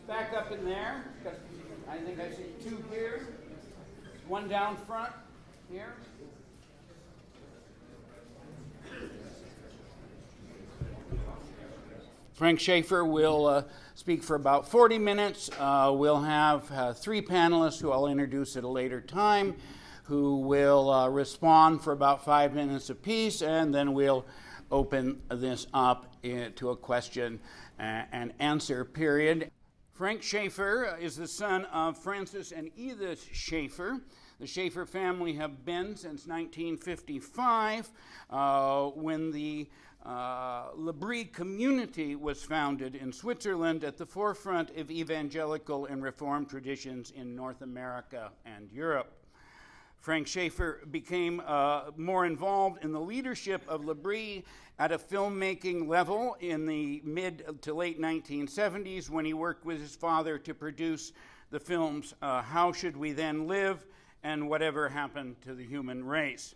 back up in there. I think I see two here. One down front here. Frank Schaeffer will speak for about 40 minutes. We'll have three panelists who I'll introduce at a later time, who will respond for about 5 minutes apiece, and then we'll open this up to a question and answer period. Frank Schaeffer is the son of Francis and Edith Schaeffer. The Schaeffer family have been since 1955, when the L'Abri community was founded in Switzerland, at the forefront of evangelical and Reformed traditions in North America and Europe. Frank Schaeffer became more involved in the leadership of L'Abri at a filmmaking level in the mid to late 1970s, when he worked with his father to produce the films How Should We Then Live and Whatever Happened to the Human Race.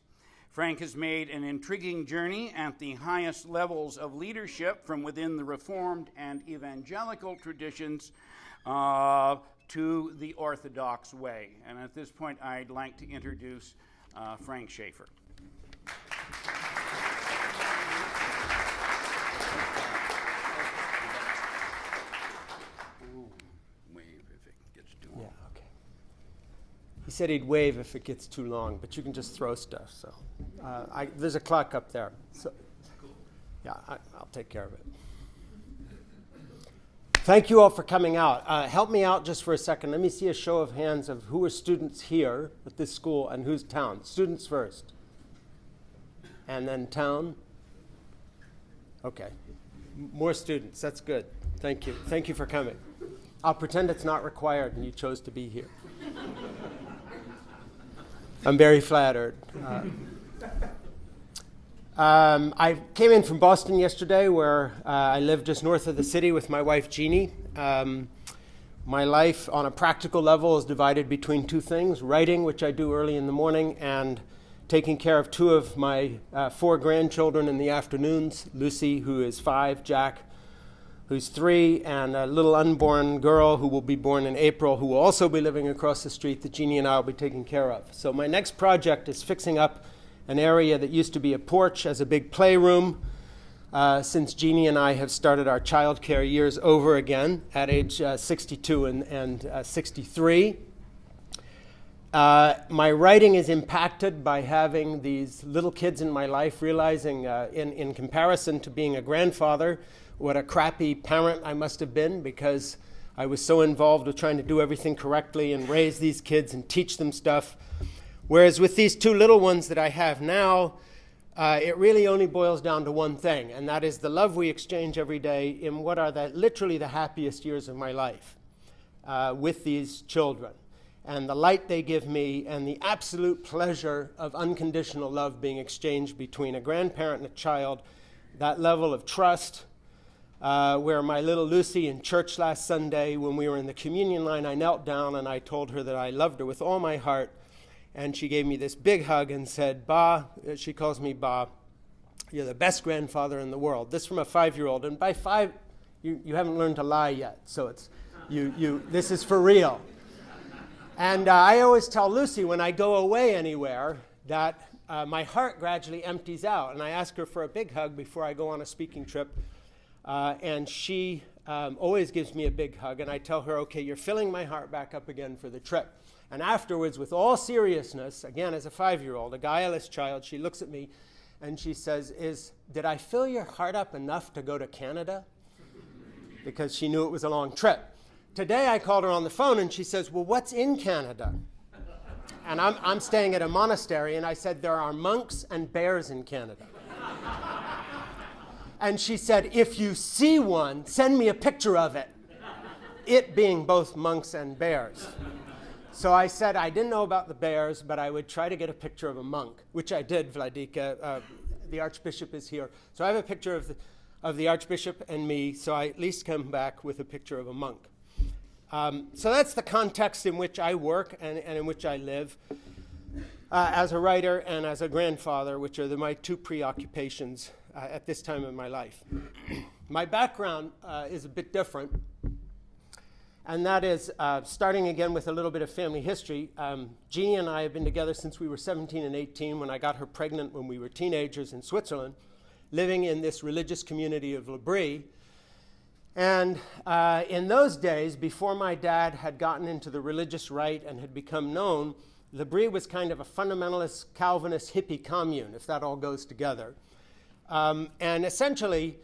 Frank has made an intriguing journey at the highest levels of leadership from within the Reformed and evangelical traditions to the Orthodox way. And at this point, I'd like to introduce Frank Schaeffer. Wave if it gets too long. Yeah, okay. He said he'd wave if it gets too long, but you can just throw stuff. So there's a clock up there. So yeah, I'll take care of it. Thank you all for coming out. Help me out just for a second. Let me see a show of hands of who are students here at this school and who's town. Students first. And then town. Okay. More students. That's good. Thank you. Thank you for coming. I'll pretend it's not required and you chose to be here. I'm very flattered. I came in from Boston yesterday, where I live just north of the city with my wife, Jeannie. My life on a practical level is divided between two things: writing, which I do early in the morning, and taking care of two of my 4 grandchildren in the afternoons, Lucy, who is 5, Jack, who's 3, and a little unborn girl who will be born in April, who will also be living across the street, that Jeannie and I will be taking care of. So my next project is fixing up an area that used to be a porch as a big playroom, since Jeannie and I have started our childcare years over again at age 62 and 63. My writing is impacted by having these little kids in my life, realizing in comparison to being a grandfather, what a crappy parent I must have been, because I was so involved with trying to do everything correctly and raise these kids and teach them stuff. Whereas with these 2 little ones that I have now, it really only boils down to one thing, and that is the love we exchange every day in what are literally the happiest years of my life with these children. And the light they give me, and the absolute pleasure of unconditional love being exchanged between a grandparent and a child, that level of trust, where my little Lucy in church last Sunday, when we were in the communion line, I knelt down and I told her that I loved her with all my heart. And she gave me this big hug and said, "Ba," she calls me Ba, "you're the best grandfather in the world." This from a 5-year-old. And by 5, you haven't learned to lie yet. So it's this is for real. And I always tell Lucy when I go away anywhere that my heart gradually empties out. And I ask her for a big hug before I go on a speaking trip. And she always gives me a big hug. And I tell her, "Okay, you're filling my heart back up again for the trip." And afterwards, with all seriousness, again as a 5-year-old, a guileless child, she looks at me and she says, "Did I fill your heart up enough to go to Canada?" Because she knew it was a long trip. Today I called her on the phone and she says, "Well, what's in Canada?" And I'm staying at a monastery, and I said, "There are monks and bears in Canada." And she said, "If you see one, send me a picture of it." It being both monks and bears. So I said I didn't know about the bears, but I would try to get a picture of a monk, which I did, Vladika. The Archbishop is here. So I have a picture of the Archbishop and me, so I at least come back with a picture of a monk. So that's the context in which I work and in which I live as a writer and as a grandfather, which are my 2 preoccupations at this time in my life. My background is a bit different. and that is starting again with a little bit of family history. Jeannie and I have been together since we were 17 and 18 when I got her pregnant when we were teenagers in Switzerland, living in this religious community of L'Abri. And in those days, before my dad had gotten into the religious right and had become known, L'Abri was kind of a fundamentalist, Calvinist, hippie commune, if that all goes together. And essentially,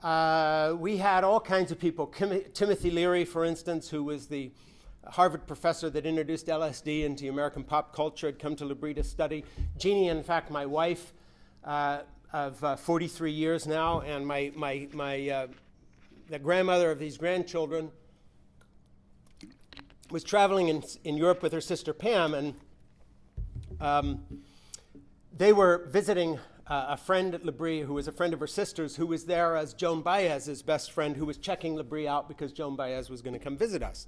we had all kinds of people. Timothy Leary, for instance, who was the Harvard professor that introduced LSD into American pop culture, had come to L'Abri to study. Jeannie, in fact, my wife of 43 years now, and the grandmother of these grandchildren, was traveling in Europe with her sister Pam, and they were visiting a friend at L'Abri who was a friend of her sister's, who was there as Joan Baez's best friend, who was checking L'Abri out because Joan Baez was going to come visit us.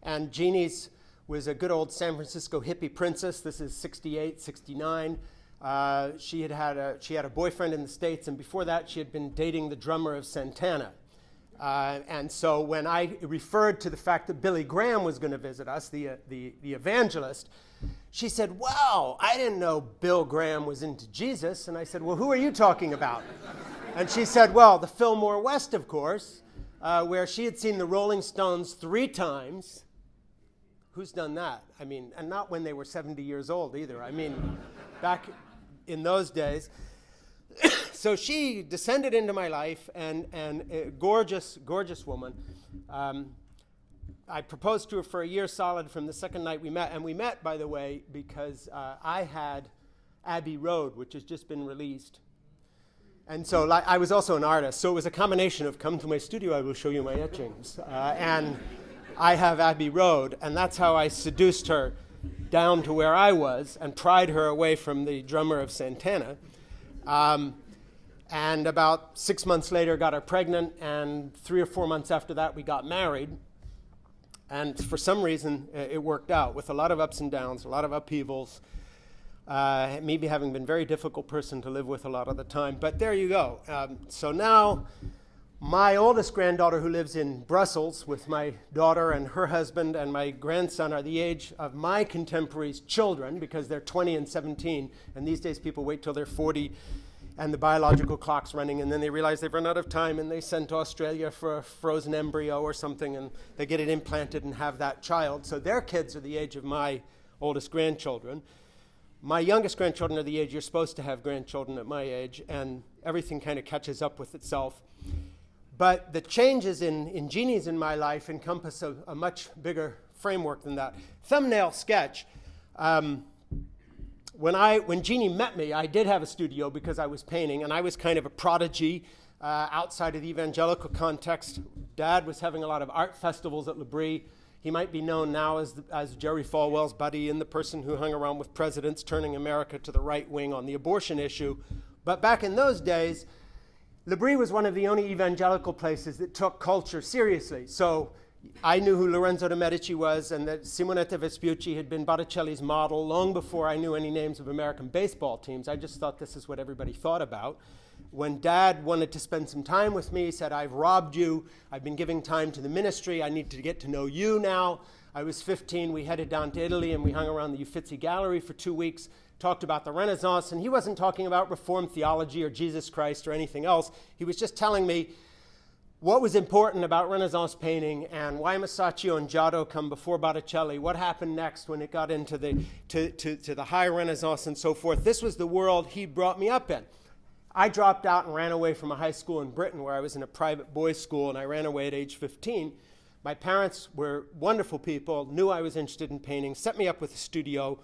And Jeannie's was a good old San Francisco hippie princess. This is 68, 69. She had a boyfriend in the States, and before that she had been dating the drummer of Santana. And so when I referred to the fact that Billy Graham was going to visit us, the evangelist, she said, "Wow, I didn't know Bill Graham was into Jesus." And I said, "Well, who are you talking about?" And she said, "Well, the Fillmore West, of course, where she had seen the Rolling Stones 3 times. Who's done that? I mean, and not when they were 70 years old either. I mean, back in those days. So she descended into my life, and a gorgeous, gorgeous woman. I proposed to her for a year solid from the second night we met. And we met, by the way, because I had Abbey Road, which has just been released. And so I was also an artist. So it was a combination of come to my studio, I will show you my etchings. And I have Abbey Road. And that's how I seduced her down to where I was and pried her away from the drummer of Santana. And about 6 months later, got her pregnant, and 3 or 4 months after that, we got married. And for some reason, it worked out with a lot of ups and downs, a lot of upheavals, maybe having been a very difficult person to live with a lot of the time. But there you go. So now, my oldest granddaughter, who lives in Brussels with my daughter and her husband, and my grandson are the age of my contemporaries' children, because they're 20 and 17. And these days, people wait till they're 40 and the biological clock's running, and then they realize they've run out of time, and they send to Australia for a frozen embryo or something, and they get it implanted and have that child. So their kids are the age of my oldest grandchildren. My youngest grandchildren are the age you're supposed to have grandchildren at my age, and everything kind of catches up with itself. But the changes in Jeannie's in my life encompass a much bigger framework than that. Thumbnail sketch. When Jeannie met me, I did have a studio because I was painting, and I was kind of a prodigy outside of the evangelical context. Dad was having a lot of art festivals at L'Abri. He might be known now as Jerry Falwell's buddy and the person who hung around with presidents turning America to the right wing on the abortion issue. But back in those days, L'Abri was one of the only evangelical places that took culture seriously. So I knew who Lorenzo de' Medici was, and that Simonetta Vespucci had been Botticelli's model long before I knew any names of American baseball teams. I just thought this is what everybody thought about. When Dad wanted to spend some time with me, he said, "I've robbed you. I've been giving time to the ministry. I need to get to know you now." I was 15. We headed down to Italy, and we hung around the Uffizi Gallery for 2 weeks, talked about the Renaissance, and he wasn't talking about Reformed theology or Jesus Christ or anything else. He was just telling me what was important about Renaissance painting and why Masaccio and Giotto come before Botticelli, what happened next when it got into to the high Renaissance and so forth. This was the world he brought me up in. I dropped out and ran away from a high school in Britain where I was in a private boys' school, and I ran away at age 15. My parents were wonderful people, knew I was interested in painting, set me up with a studio.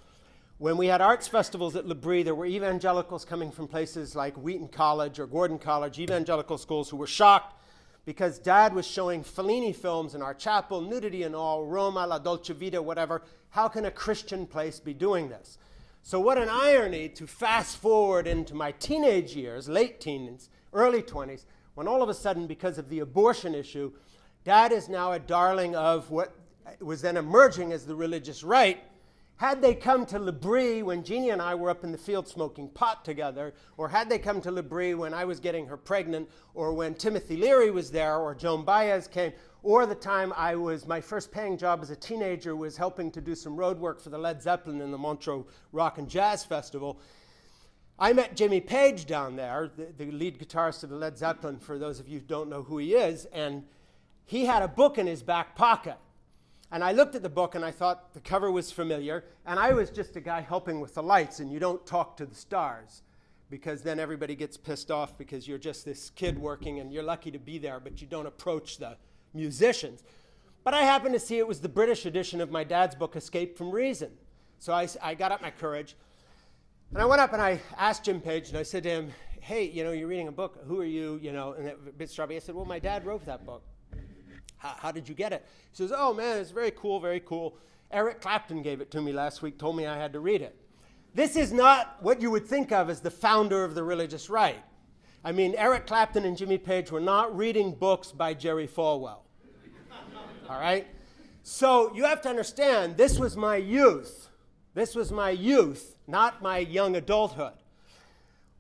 When we had arts festivals at L'Abri, there were evangelicals coming from places like Wheaton College or Gordon College, evangelical schools, who were shocked because Dad was showing Fellini films in our chapel, nudity and all, Roma, La Dolce Vita, whatever. How can a Christian place be doing this? So what an irony to fast forward into my teenage years, late teens, early 20s, when all of a sudden, because of the abortion issue, Dad is now a darling of what was then emerging as the religious right, Had they come to L'Abri when Jeannie and I were up in the field smoking pot together, or had they come to L'Abri when I was getting her pregnant, or when Timothy Leary was there, or Joan Baez came, or the time my first paying job as a teenager was helping to do some road work for the Led Zeppelin in the Montreux Rock and Jazz Festival, I met Jimmy Page down there, the lead guitarist of the Led Zeppelin, for those of you who don't know who he is, and he had a book in his back pocket. And I looked at the book and I thought the cover was familiar, and I was just a guy helping with the lights, and you don't talk to the stars because then everybody gets pissed off because you're just this kid working and you're lucky to be there, but you don't approach the musicians. But I happened to see it was the British edition of my dad's book, Escape from Reason. So I got up my courage, and I went up and I asked Jim Page, and I said to him, hey, you're reading a book, who are you, and a bit strawberry. I said, well, my dad wrote that book. How did you get it? He says, oh man, it's very cool, very cool. Eric Clapton gave it to me last week, told me I had to read it. This is not what you would think of as the founder of the religious right. I mean, Eric Clapton and Jimmy Page were not reading books by Jerry Falwell. All right? So you have to understand, this was my youth. This was my youth, not my young adulthood.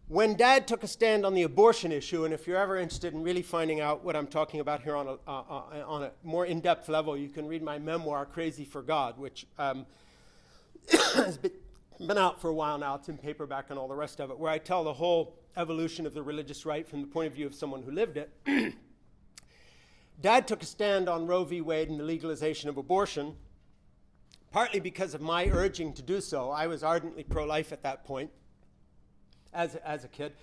When Dad took a stand on the abortion issue, and if you're ever interested in really finding out what I'm talking about here on a more in-depth level, you can read my memoir, Crazy for God, which has been out for a while now. It's in paperback and all the rest of it, where I tell the whole evolution of the religious right from the point of view of someone who lived it. Dad took a stand on Roe v. Wade and the legalization of abortion, partly because of my urging to do so. I was ardently pro-life at that point. As a kid.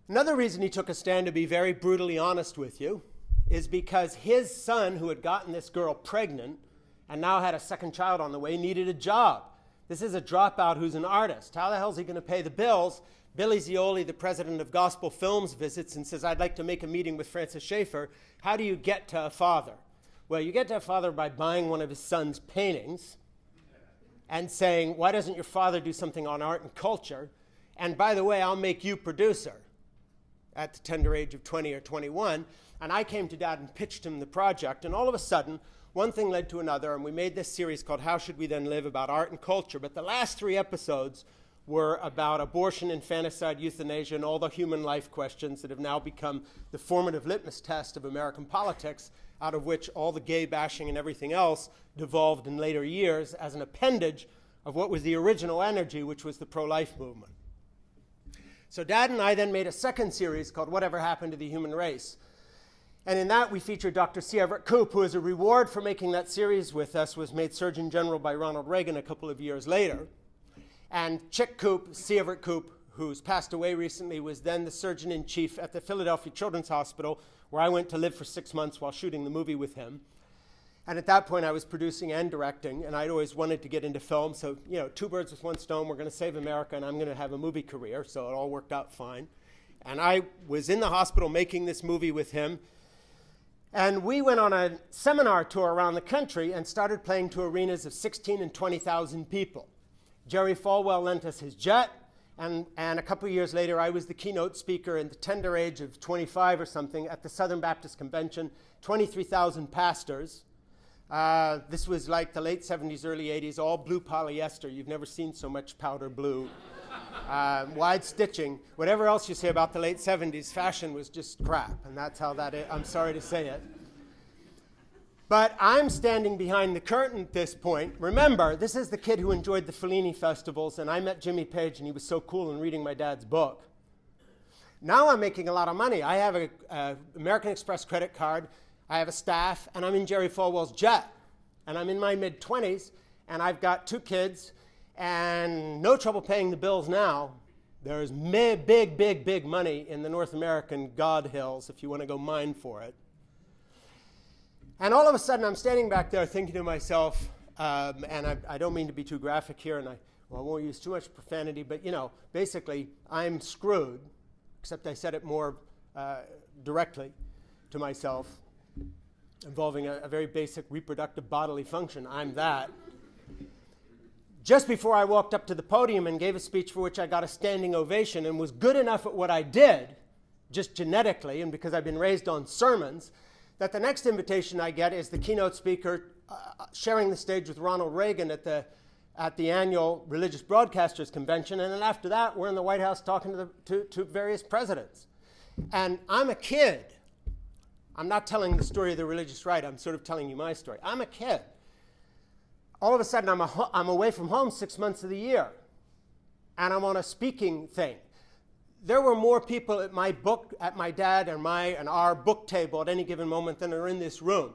Another reason he took a stand, to be very brutally honest with you, is because his son, who had gotten this girl pregnant and now had a second child on the way, needed a job. This is a dropout who's an artist. How the hell is he going to pay the bills? Billy Zioli, the president of Gospel Films, visits and says, I'd like to make a meeting with Francis Schaeffer. How do you get to a father? Well, you get to a father by buying one of his son's paintings and saying, why doesn't your father do something on art and culture? And by the way, I'll make you producer at the tender age of 20 or 21. And I came to Dad and pitched him the project. And all of a sudden, one thing led to another. And we made this series called How Should We Then Live, about art and culture. But the last 3 episodes were about abortion, infanticide, euthanasia, and all the human life questions that have now become the formative litmus test of American politics, out of which all the gay bashing and everything else devolved in later years as an appendage of what was the original energy, which was the pro-life movement. So Dad and I then made a second series called Whatever Happened to the Human Race. And in that we featured Dr. C. Everett Koop, who as a reward for making that series with us was made Surgeon General by Ronald Reagan a couple of years later. And Chick Koop, C. Everett Koop, who's passed away recently, was then the Surgeon-in-Chief at the Philadelphia Children's Hospital, where I went to live for 6 months while shooting the movie with him. And at that point, I was producing and directing, and I'd always wanted to get into film. So, 2 birds with 1 stone. We're going to save America, and I'm going to have a movie career. So it all worked out fine. And I was in the hospital making this movie with him. And we went on a seminar tour around the country and started playing to arenas of 16 and 20,000 people. Jerry Falwell lent us his jet. And a couple of years later, I was the keynote speaker in the tender age of 25 or something at the Southern Baptist Convention, 23,000 pastors. This was like the late 70s, early 80s, all blue polyester. You've never seen so much powder blue. Wide stitching. Whatever else you say about the late 70s, fashion was just crap. And that's how that is. I'm sorry to say it. But I'm standing behind the curtain at this point. Remember, this is the kid who enjoyed the Fellini festivals, and I met Jimmy Page, and he was so cool in reading my dad's book. Now I'm making a lot of money. I have an American Express credit card. I have a staff, and I'm in Jerry Falwell's jet. And I'm in my mid-20s, and I've got 2 kids, and no trouble paying the bills now. There's big money in the North American God Hills if you want to go mine for it. And all of a sudden, I'm standing back there thinking to myself, and I don't mean to be too graphic here, and I won't use too much profanity, but, basically, I'm screwed, except I said it more directly to myself, involving a very basic reproductive bodily function. I'm that. Just before I walked up to the podium and gave a speech for which I got a standing ovation and was good enough at what I did, just genetically, and because I've been raised on sermons, that the next invitation I get is the keynote speaker sharing the stage with Ronald Reagan at the at the annual Religious Broadcasters Convention, and then after that, we're in the White House talking to various presidents. And I'm a kid. I'm not telling the story of the religious right. I'm sort of telling you my story. I'm a kid. All of a sudden, I'm away from home 6 months of the year, and I'm on a speaking thing. There were more people at my dad and our book table at any given moment than are in this room.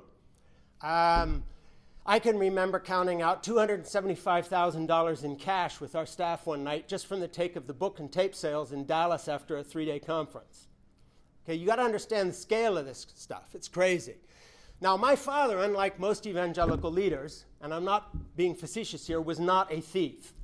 I can remember counting out $275,000 in cash with our staff one night just from the take of the book and tape sales in Dallas after a 3-day conference. Okay, you got to understand the scale of this stuff. It's crazy. Now, my father, unlike most evangelical leaders, and I'm not being facetious here, was not a thief.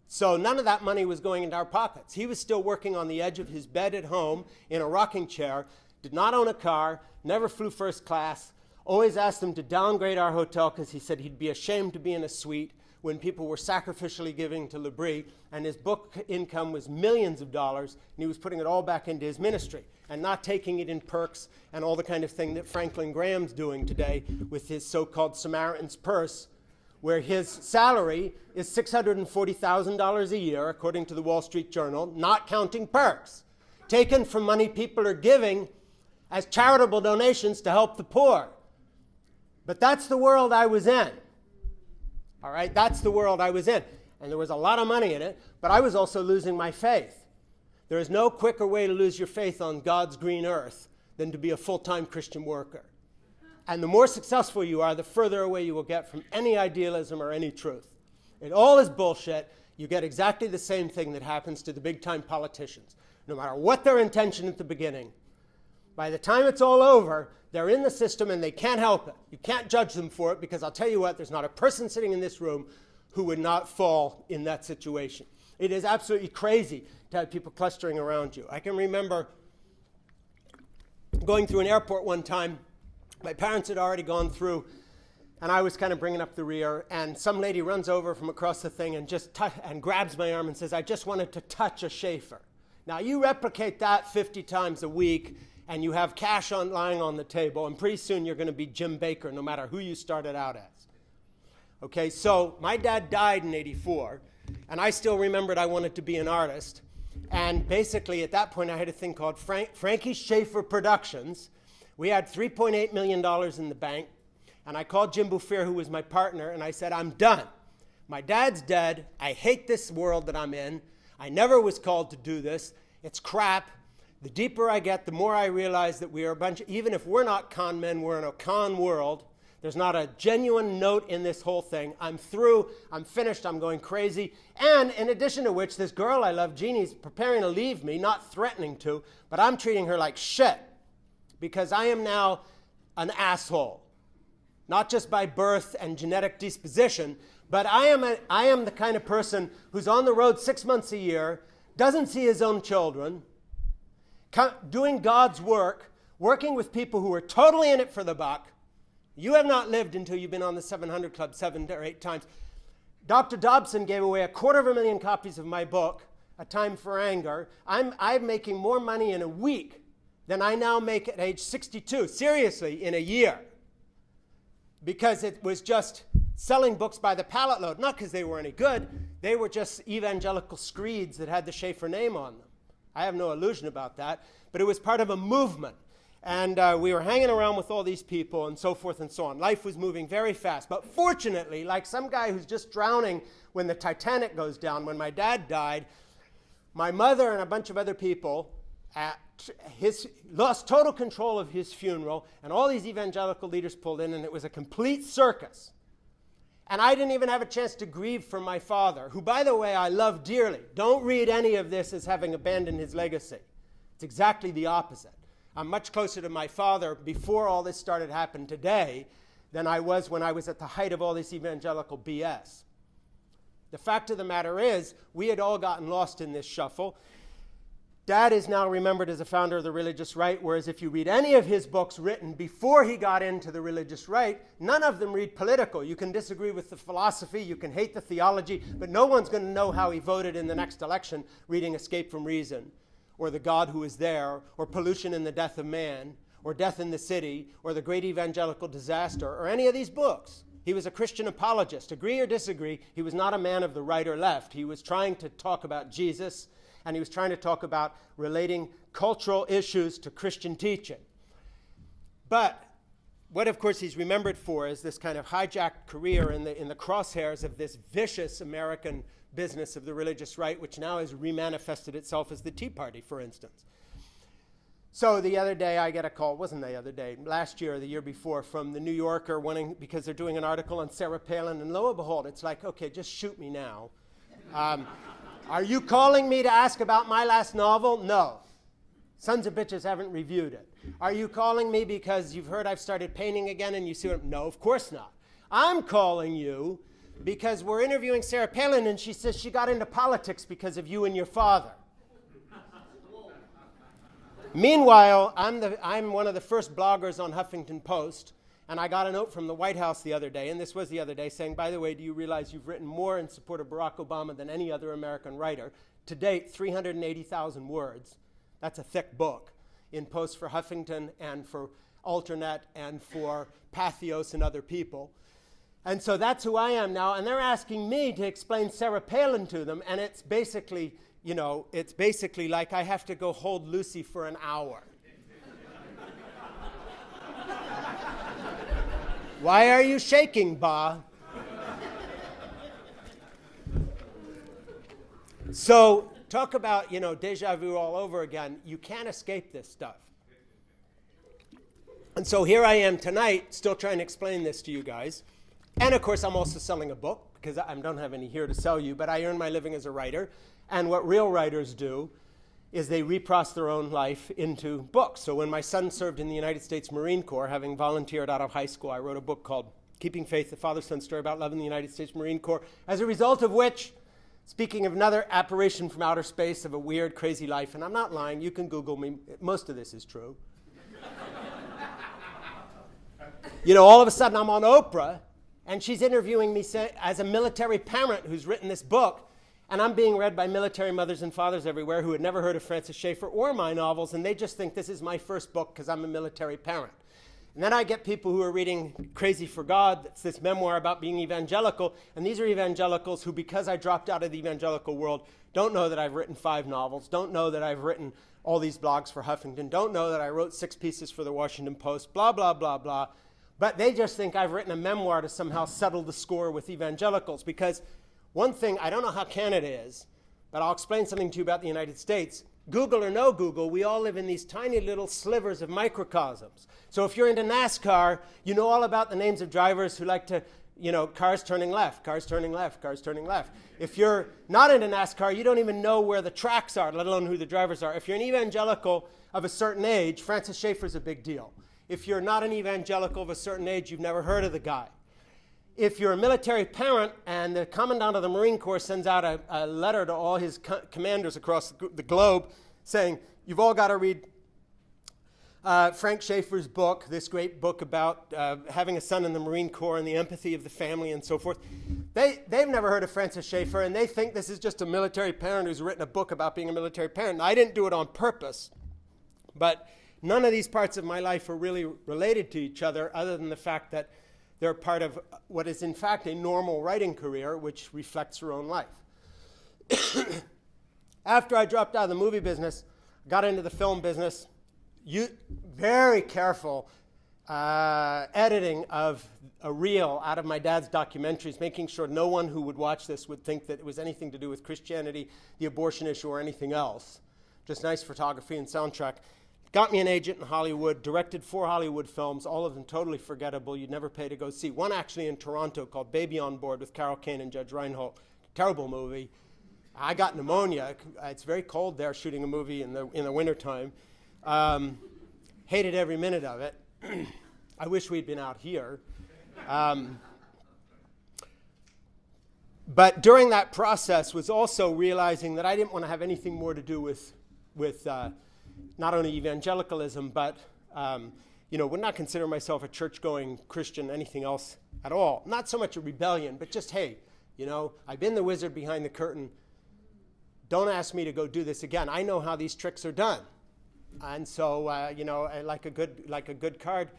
So none of that money was going into our pockets. He was still working on the edge of his bed at home in a rocking chair, did not own a car, never flew first class, always asked them to downgrade our hotel because he said he'd be ashamed to be in a suite when people were sacrificially giving to L'Abri, and his book income was millions of dollars, and he was putting it all back into his ministry and not taking it in perks and all the kind of thing that Franklin Graham's doing today with his so-called Samaritan's Purse, where his salary is $640,000 a year, according to the Wall Street Journal, not counting perks, taken from money people are giving as charitable donations to help the poor. But that's the world I was in. All right, that's the world I was in. And there was a lot of money in it, but I was also losing my faith. There is no quicker way to lose your faith on God's green earth than to be a full-time Christian worker. And the more successful you are, the further away you will get from any idealism or any truth. It all is bullshit. You get exactly the same thing that happens to the big-time politicians. No matter what their intention at the beginning, by the time it's all over, they're in the system and they can't help it. You can't judge them for it because I'll tell you what, there's not a person sitting in this room who would not fall in that situation. It is absolutely crazy to have people clustering around you. I can remember going through an airport one time. My parents had already gone through, and I was kind of bringing up the rear, and some lady runs over from across the thing and and grabs my arm and says, "I just wanted to touch a Schaeffer." Now, you replicate that 50 times a week, and you have cash lying on the table, and pretty soon you're going to be Jim Baker, no matter who you started out as. Okay, so my dad died in '84, and I still remembered I wanted to be an artist. And basically, at that point, I had a thing called Frankie Schaeffer Productions. We had $3.8 million in the bank, and I called Jim Bouffir, who was my partner, and I said, "I'm done. My dad's dead. I hate this world that I'm in. I never was called to do this. It's crap. The deeper I get, the more I realize that we are a bunch of, even if we're not con men, we're in a con world. There's not a genuine note in this whole thing. I'm through. I'm finished. I'm going crazy." And in addition to which, this girl I love, Jeannie's preparing to leave me, not threatening to, but I'm treating her like shit because I am now an asshole. Not just by birth and genetic disposition, but I am the kind of person who's on the road 6 months a year, doesn't see his own children, doing God's work, working with people who are totally in it for the buck. You have not lived until you've been on the 700 Club 7 or 8 times. Dr. Dobson gave away 250,000 copies of my book, A Time for Anger. I'm making more money in a week than I now make at age 62, seriously, in a year. Because it was just selling books by the pallet load, not because they were any good. They were just evangelical screeds that had the Schaeffer name on them. I have no illusion about that, but it was part of a movement. And we were hanging around with all these people and so forth and so on. Life was moving very fast. But fortunately, like some guy who's just drowning when the Titanic goes down, when my dad died, my mother and a bunch of other people lost total control of his funeral, and all these evangelical leaders pulled in, and it was a complete circus. And I didn't even have a chance to grieve for my father, who, by the way, I love dearly. Don't read any of this as having abandoned his legacy. It's exactly the opposite. I'm much closer to my father before all this started happening today than I was when I was at the height of all this evangelical BS. The fact of the matter is, we had all gotten lost in this shuffle. Dad is now remembered as a founder of the religious right, whereas if you read any of his books written before he got into the religious right, none of them read political. You can disagree with the philosophy, you can hate the theology, but no one's going to know how he voted in the next election reading Escape from Reason, or The God Who Is There, or Pollution and the Death of Man, or Death in the City, or The Great Evangelical Disaster, or any of these books. He was a Christian apologist. Agree or disagree, he was not a man of the right or left. He was trying to talk about Jesus, and he was trying to talk about relating cultural issues to Christian teaching. But what, of course, he's remembered for is this kind of hijacked career in the crosshairs of this vicious American business of the religious right, which now has remanifested itself as the Tea Party, for instance. So the other day I get a call, wasn't the other day, last year or the year before, from the New Yorker because they're doing an article on Sarah Palin, and lo and behold, it's like, okay, just shoot me now. Are you calling me to ask about my last novel? No. Sons of bitches haven't reviewed it. Are you calling me because you've heard I've started painting again and you see what? No, of course not. I'm calling you because we're interviewing Sarah Palin and she says she got into politics because of you and your father. Meanwhile, I'm one of the first bloggers on Huffington Post, and I got a note from the White House the other day, and this was the other day, saying, by the way, do you realize you've written more in support of Barack Obama than any other American writer? To date, 380,000 words. That's a thick book in posts for Huffington and for Alternet and for Pathos and other people. And so that's who I am now, and they're asking me to explain Sarah Palin to them, and it's basically, it's basically like I have to go hold Lucy for an hour. Why are you shaking, Ba? So talk about, deja vu all over again. You can't escape this stuff. And so here I am tonight, still trying to explain this to you guys. And of course, I'm also selling a book, because I don't have any here to sell you, but I earn my living as a writer. And what real writers do is they reprocess their own life into books. So when my son served in the United States Marine Corps, having volunteered out of high school, I wrote a book called Keeping Faith, the Father-Son Story about Love in the United States Marine Corps, as a result of which, speaking of another apparition from outer space of a weird, crazy life, and I'm not lying, you can Google me, most of this is true. All of a sudden I'm on Oprah, and she's interviewing me as a military parent who's written this book, and I'm being read by military mothers and fathers everywhere who had never heard of Francis Schaeffer or my novels, and they just think this is my first book because I'm a military parent. And then I get people who are reading Crazy for God, that's this memoir about being evangelical, and these are evangelicals who, because I dropped out of the evangelical world, don't know that I've written 5 novels, don't know that I've written all these blogs for Huffington, don't know that I wrote 6 pieces for the Washington Post, blah, blah, blah, blah. But they just think I've written a memoir to somehow settle the score with evangelicals, because one thing, I don't know how Canada is, but I'll explain something to you about the United States. Google or no Google, we all live in these tiny little slivers of microcosms. So if you're into NASCAR, you know all about the names of drivers who like to, cars turning left, cars turning left, cars turning left. If you're not into NASCAR, you don't even know where the tracks are, let alone who the drivers are. If you're an evangelical of a certain age, Francis Schaeffer's a big deal. If you're not an evangelical of a certain age, you've never heard of the guy. If you're a military parent and the Commandant of the Marine Corps sends out a letter to all his commanders across the globe saying, you've all got to read Frank Schaeffer's book, this great book about having a son in the Marine Corps and the empathy of the family and so forth. They've never heard of Francis Schaeffer, and they think this is just a military parent who's written a book about being a military parent. And I didn't do it on purpose, but none of these parts of my life are really related to each other other than the fact that they're part of what is in fact a normal writing career, which reflects her own life. After I dropped out of the movie business, got into the film business, very careful editing of a reel out of my dad's documentaries, making sure no one who would watch this would think that it was anything to do with Christianity, the abortion issue, or anything else. Just nice photography and soundtrack. Got me an agent in Hollywood, directed 4 Hollywood films, all of them totally forgettable, you'd never pay to go see. One actually in Toronto called Baby on Board with Carol Kane and Judge Reinhold. Terrible movie. I got pneumonia. It's very cold there shooting a movie in the wintertime. Hated every minute of it. I wish we'd been out here. But during that process was also realizing that I didn't want to have anything more to do with not only evangelicalism, but would not consider myself a church-going Christian, anything else at all. Not so much a rebellion, but just, hey, I've been the wizard behind the curtain. Don't ask me to go do this again. I know how these tricks are done. And so, like a good card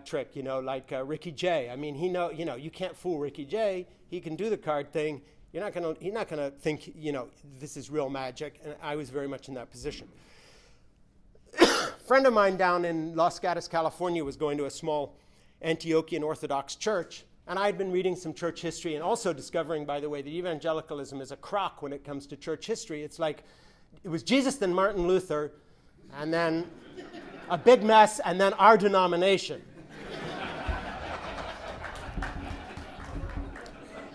trick, like Ricky Jay. I mean, you can't fool Ricky Jay. He can do the card thing. He's not gonna think, this is real magic. And I was very much in that position. A friend of mine down in Los Gatos, California, was going to a small Antiochian Orthodox church, and I had been reading some church history and also discovering, by the way, that evangelicalism is a crock when it comes to church history. It's like it was Jesus, then Martin Luther, and then a big mess, and then our denomination.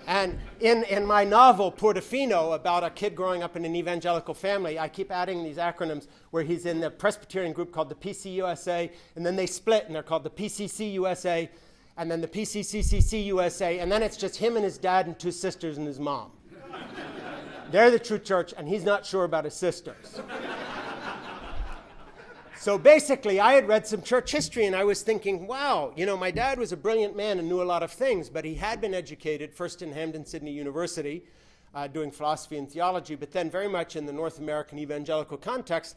And in my novel, Portofino, about a kid growing up in an evangelical family, I keep adding these acronyms where he's in the Presbyterian group called the PCUSA, and then they split, and they're called the PCCUSA, and then the PCCCCUSA, and then it's just him and his dad and two sisters and his mom. They're the true church, and he's not sure about his sisters. So basically, I had read some church history, and I was thinking, wow, my dad was a brilliant man and knew a lot of things, but he had been educated first in Hampden-Sydney University, doing philosophy and theology, but then very much in the North American evangelical context.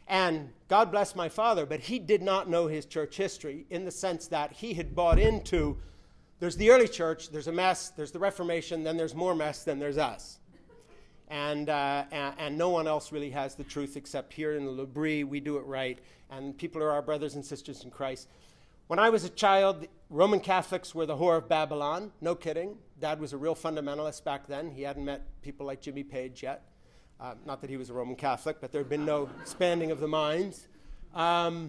And God bless my father, but he did not know his church history in the sense that he had bought into, there's the early church, there's a mess, there's the Reformation, then there's more mess, then there's us. And no one else really has the truth except here in the L'Abri. We do it right, and people are our brothers and sisters in Christ. When I was a child, Roman Catholics were the whore of Babylon. No kidding. Dad was a real fundamentalist back then. He hadn't met people like Jimmy Page yet. Not that he was a Roman Catholic, but there had been no expanding of the minds. As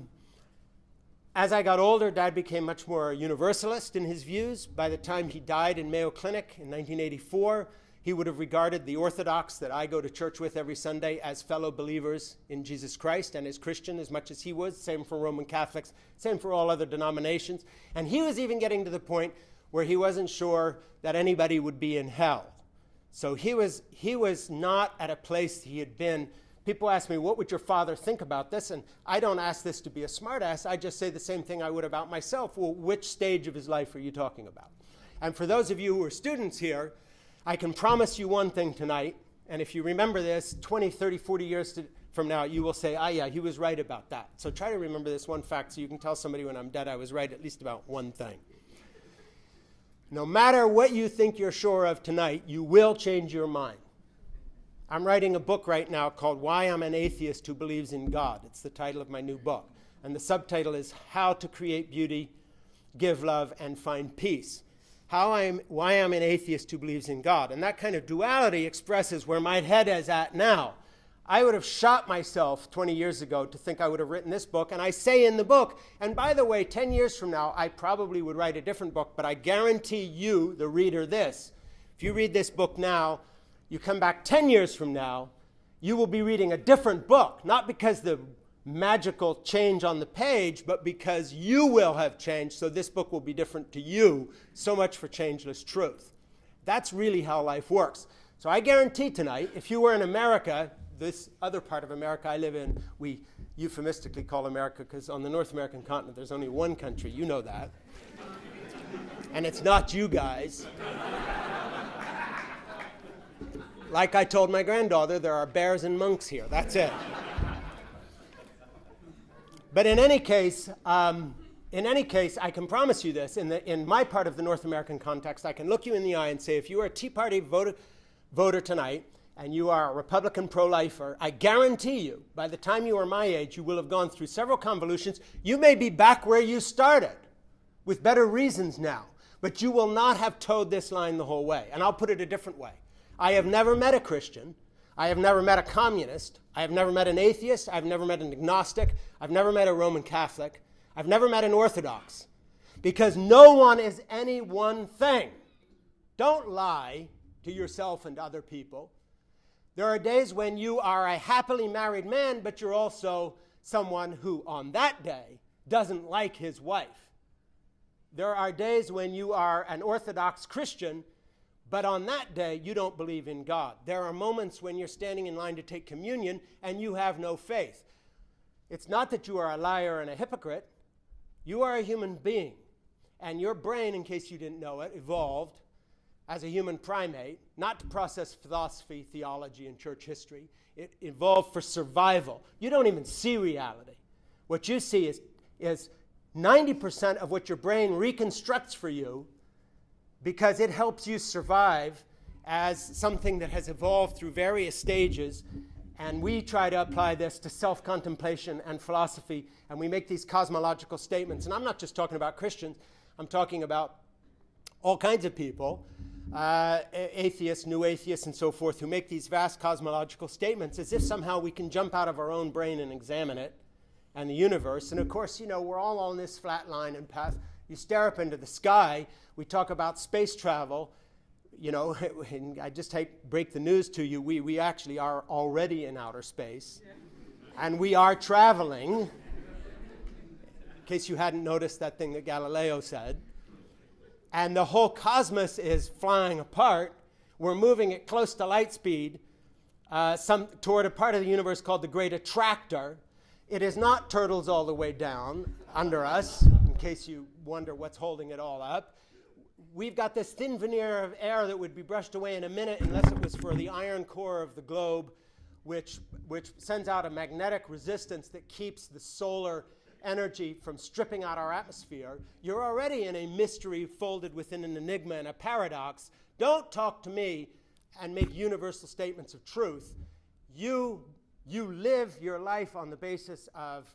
I got older, Dad became much more universalist in his views. By the time he died in Mayo Clinic in 1984, he would have regarded the Orthodox that I go to church with every Sunday as fellow believers in Jesus Christ and as Christian as much as he was. Same for Roman Catholics, same for all other denominations. And he was even getting to the point where he wasn't sure that anybody would be in hell. So he was not at a place he had been. People ask me, what would your father think about this? And I don't ask this to be a smartass. I just say the same thing I would about myself. Well, which stage of his life are you talking about? And for those of you who are students here, I can promise you one thing tonight, and if you remember this 20, 30, 40 years from now, you will say, yeah, he was right about that. So try to remember this one fact so you can tell somebody when I'm dead I was right at least about one thing. No matter what you think you're sure of tonight, you will change your mind. I'm writing a book right now called Why I'm an Atheist Who Believes in God. It's the title of my new book. And the subtitle is How to Create Beauty, Give Love, and Find Peace. Why I'm an atheist who believes in God. And that kind of duality expresses where my head is at now. I would have shot myself 20 years ago to think I would have written this book. And I say in the book, and by the way, 10 years from now, I probably would write a different book, but I guarantee you, the reader, this. If you read this book now, you come back 10 years from now, you will be reading a different book. Not because the magical change on the page, but because you will have changed, so this book will be different to you. So much for changeless truth. That's really how life works. So I guarantee tonight, if you were in America, this other part of America I live in, we euphemistically call America because on the North American continent there's only one country, you know that. And it's not you guys. Like I told my granddaughter, there are bears and monks here, that's it. But in any case, I can promise you this. In my part of the North American context, I can look you in the eye and say, if you are a Tea Party voter tonight and you are a Republican pro-lifer, I guarantee you, by the time you are my age, you will have gone through several convolutions. You may be back where you started with better reasons now, but you will not have towed this line the whole way. And I'll put it a different way. I have never met a Christian. I have never met a communist. I have never met an atheist. I've never met an agnostic. I've never met a Roman Catholic. I've never met an Orthodox. Because no one is any one thing. Don't lie to yourself and other people. There are days when you are a happily married man, but you're also someone who, on that day, doesn't like his wife. There are days when you are an Orthodox Christian, but on that day, you don't believe in God. There are moments when you're standing in line to take communion and you have no faith. It's not that you are a liar and a hypocrite. You are a human being. And your brain, in case you didn't know it, evolved as a human primate, not to process philosophy, theology, and church history. It evolved for survival. You don't even see reality. What you see is 90% of what your brain reconstructs for you because it helps you survive as something that has evolved through various stages. And we try to apply this to self-contemplation and philosophy, and we make these cosmological statements. And I'm not just talking about Christians. I'm talking about all kinds of people, atheists, new atheists, and so forth, who make these vast cosmological statements as if somehow we can jump out of our own brain and examine it and the universe. And of course, we're all on this flat line and path. You stare up into the sky. We talk about space travel. And I just break the news to you. We actually are already in outer space. And we are traveling. In case you hadn't noticed that thing that Galileo said. And the whole cosmos is flying apart. We're moving at close to light speed toward a part of the universe called the Great Attractor. It is not turtles all the way down under us, in case you wonder what's holding it all up. We've got this thin veneer of air that would be brushed away in a minute unless it was for the iron core of the globe, which sends out a magnetic resistance that keeps the solar energy from stripping out our atmosphere. You're already in a mystery folded within an enigma and a paradox. Don't talk to me and make universal statements of truth. You live your life on the basis of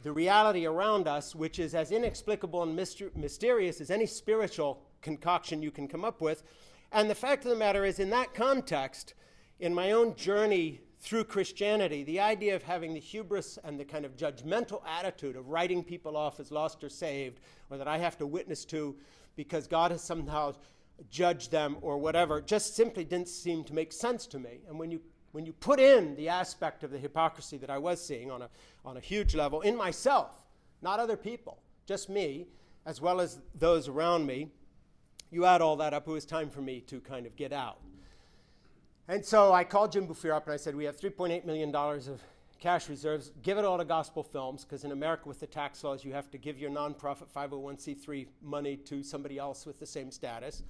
the reality around us, which is as inexplicable and mysterious as any spiritual concoction you can come up with. And the fact of the matter is, in that context, in my own journey through Christianity, the idea of having the hubris and the kind of judgmental attitude of writing people off as lost or saved, or that I have to witness to because God has somehow judged them or whatever, just simply didn't seem to make sense to me. And when you put in the aspect of the hypocrisy that I was seeing on a huge level in myself, not other people, just me, as well as those around me, you add all that up, it was time for me to kind of get out. And so I called Jim Buffier up and I said, we have $3.8 million of cash reserves. Give it all to gospel films, because in America with the tax laws, you have to give your nonprofit 501c3 money to somebody else with the same status.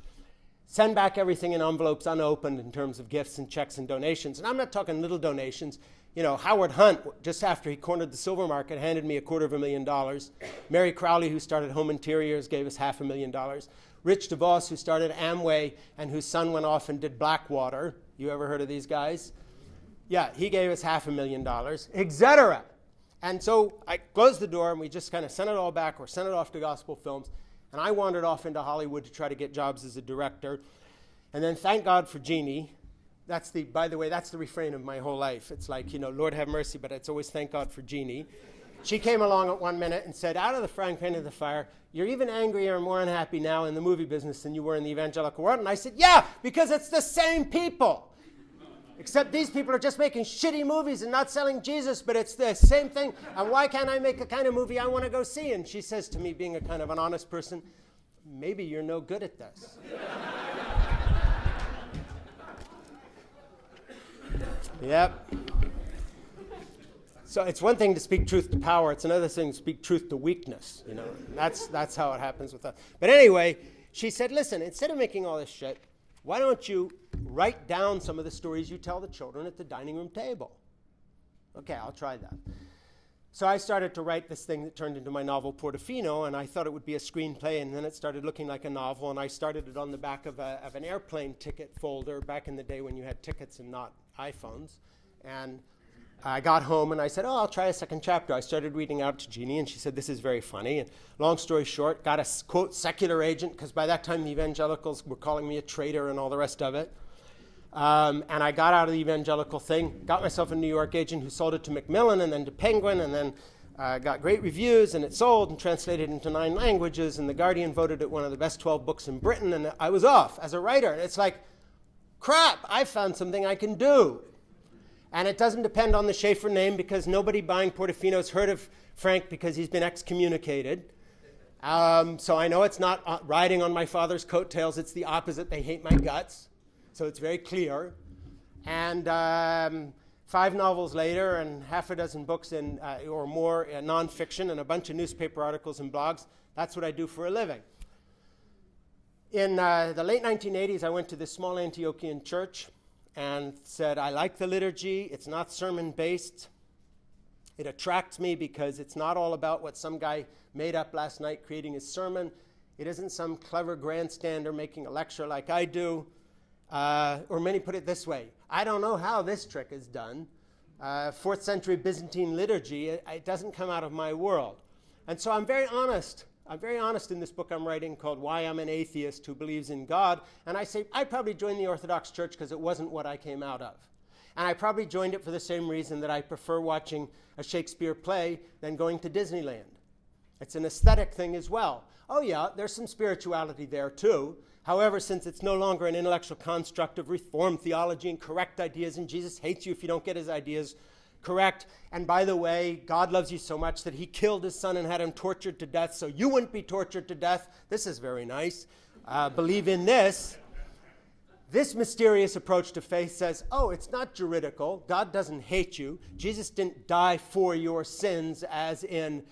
Send back everything in envelopes unopened in terms of gifts and checks and donations. And I'm not talking little donations. Howard Hunt, just after he cornered the silver market, handed me $250,000. Mary Crowley, who started Home Interiors, gave us $500,000. Rich DeVos, who started Amway and whose son went off and did Blackwater. You ever heard of these guys? Yeah, he gave us $500,000, etc. And so I closed the door and we just kind of sent it all back or sent it off to gospel films. And I wandered off into Hollywood to try to get jobs as a director. And then thank God for Jeannie. By the way, that's the refrain of my whole life. It's like, Lord have mercy, but it's always thank God for Jeannie. She came along at 1 minute and said, out of the frying pan to the fire, you're even angrier and more unhappy now in the movie business than you were in the evangelical world. And I said, yeah, because it's the same people. Except these people are just making shitty movies and not selling Jesus, but it's the same thing. And why can't I make the kind of movie I want to go see? And she says to me, being a kind of an honest person, maybe you're no good at this. Yep. So it's one thing to speak truth to power. It's another thing to speak truth to weakness. That's how it happens with us. But anyway, she said, listen, instead of making all this shit, why don't you write down some of the stories you tell the children at the dining room table? Okay, I'll try that. So I started to write this thing that turned into my novel Portofino, and I thought it would be a screenplay, and then it started looking like a novel, and I started it on the back of an airplane ticket folder back in the day when you had tickets and not iPhones. And I got home and I said, I'll try a second chapter. I started reading out to Jeannie, and she said, this is very funny. And long story short, got a, quote, secular agent, because by that time the evangelicals were calling me a traitor and all the rest of it. And I got out of the evangelical thing, got myself a New York agent who sold it to Macmillan and then to Penguin, and then got great reviews, and it sold and translated into 9 languages, and The Guardian voted it one of the best 12 books in Britain, and I was off as a writer. And it's like, crap, I found something I can do. And it doesn't depend on the Schaeffer name, because nobody buying Portofino's heard of Frank because he's been excommunicated. So I know it's not riding on my father's coattails. It's the opposite. They hate my guts. So it's very clear. And 5 novels later and half a dozen books or more nonfiction and a bunch of newspaper articles and blogs, that's what I do for a living. In the late 1980s, I went to this small Antiochian church and said, I like the liturgy. It's not sermon-based. It attracts me because it's not all about what some guy made up last night creating his sermon. It isn't some clever grandstander making a lecture like I do. Or many put it this way, I don't know how this trick is done. 4th century Byzantine liturgy, it doesn't come out of my world. And so I'm very honest. I'm very honest in this book I'm writing called Why I'm an Atheist Who Believes in God. And I say I probably joined the Orthodox Church because it wasn't what I came out of. And I probably joined it for the same reason that I prefer watching a Shakespeare play than going to Disneyland. It's an aesthetic thing as well. Oh yeah, there's some spirituality there too. However, since it's no longer an intellectual construct of Reformed theology and correct ideas, and Jesus hates you if you don't get his ideas correct, and by the way, God loves you so much that he killed his son and had him tortured to death so you wouldn't be tortured to death. This is very nice. Believe in this. This mysterious approach to faith says, oh, it's not juridical. God doesn't hate you. Jesus didn't die for your sins as in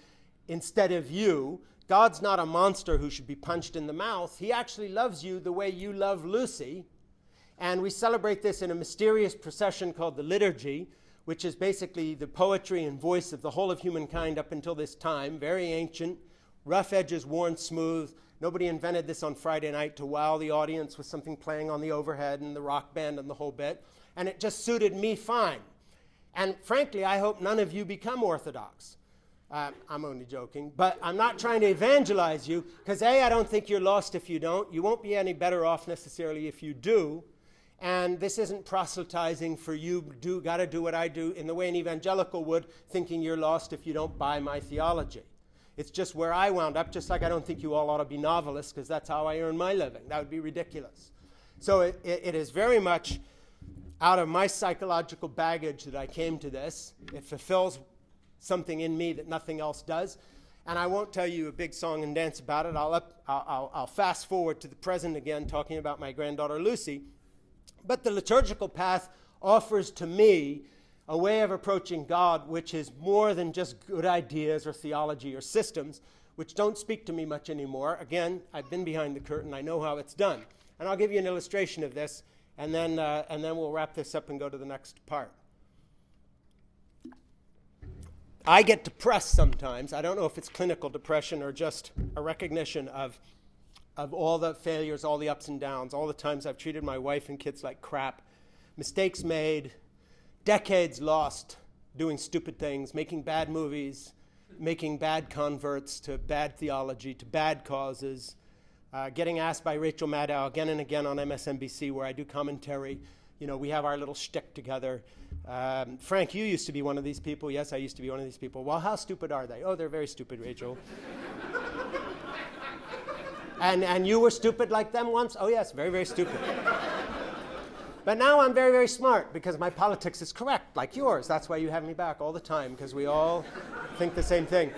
instead of you. God's not a monster who should be punched in the mouth. He actually loves you the way you love Lucy. And we celebrate this in a mysterious procession called the liturgy, which is basically the poetry and voice of the whole of humankind up until this time. Very ancient, rough edges worn smooth. Nobody invented this on Friday night to wow the audience with something playing on the overhead and the rock band and the whole bit. And it just suited me fine. And frankly, I hope none of you become Orthodox. I'm only joking, but I'm not trying to evangelize you because A, I don't think you're lost if you don't. You won't be any better off necessarily if you do. And this isn't proselytizing for you, got to do what I do in the way an evangelical would, thinking you're lost if you don't buy my theology. It's just where I wound up, just like I don't think you all ought to be novelists because that's how I earn my living. That would be ridiculous. So it is very much out of my psychological baggage that I came to this. It fulfills something in me that nothing else does. And I won't tell you a big song and dance about it. I'll fast forward to the present again, talking about my granddaughter Lucy. But the liturgical path offers to me a way of approaching God which is more than just good ideas or theology or systems, which don't speak to me much anymore. Again, I've been behind the curtain. I know how it's done. And I'll give you an illustration of this, and then we'll wrap this up and go to the next part. I get depressed sometimes. I don't know if it's clinical depression or just a recognition of all the failures, all the ups and downs, all the times I've treated my wife and kids like crap, mistakes made, decades lost doing stupid things, making bad movies, making bad converts to bad theology, to bad causes, getting asked by Rachel Maddow again and again on MSNBC where I do commentary. You know, we have our little shtick together. Frank, you used to be one of these people. Yes, I used to be one of these people. Well, how stupid are they? Oh, they're very stupid, Rachel. And you were stupid like them once? Oh, yes, very, very stupid. But now I'm very, very smart because my politics is correct, like yours. That's why you have me back all the time, because we all think the same thing.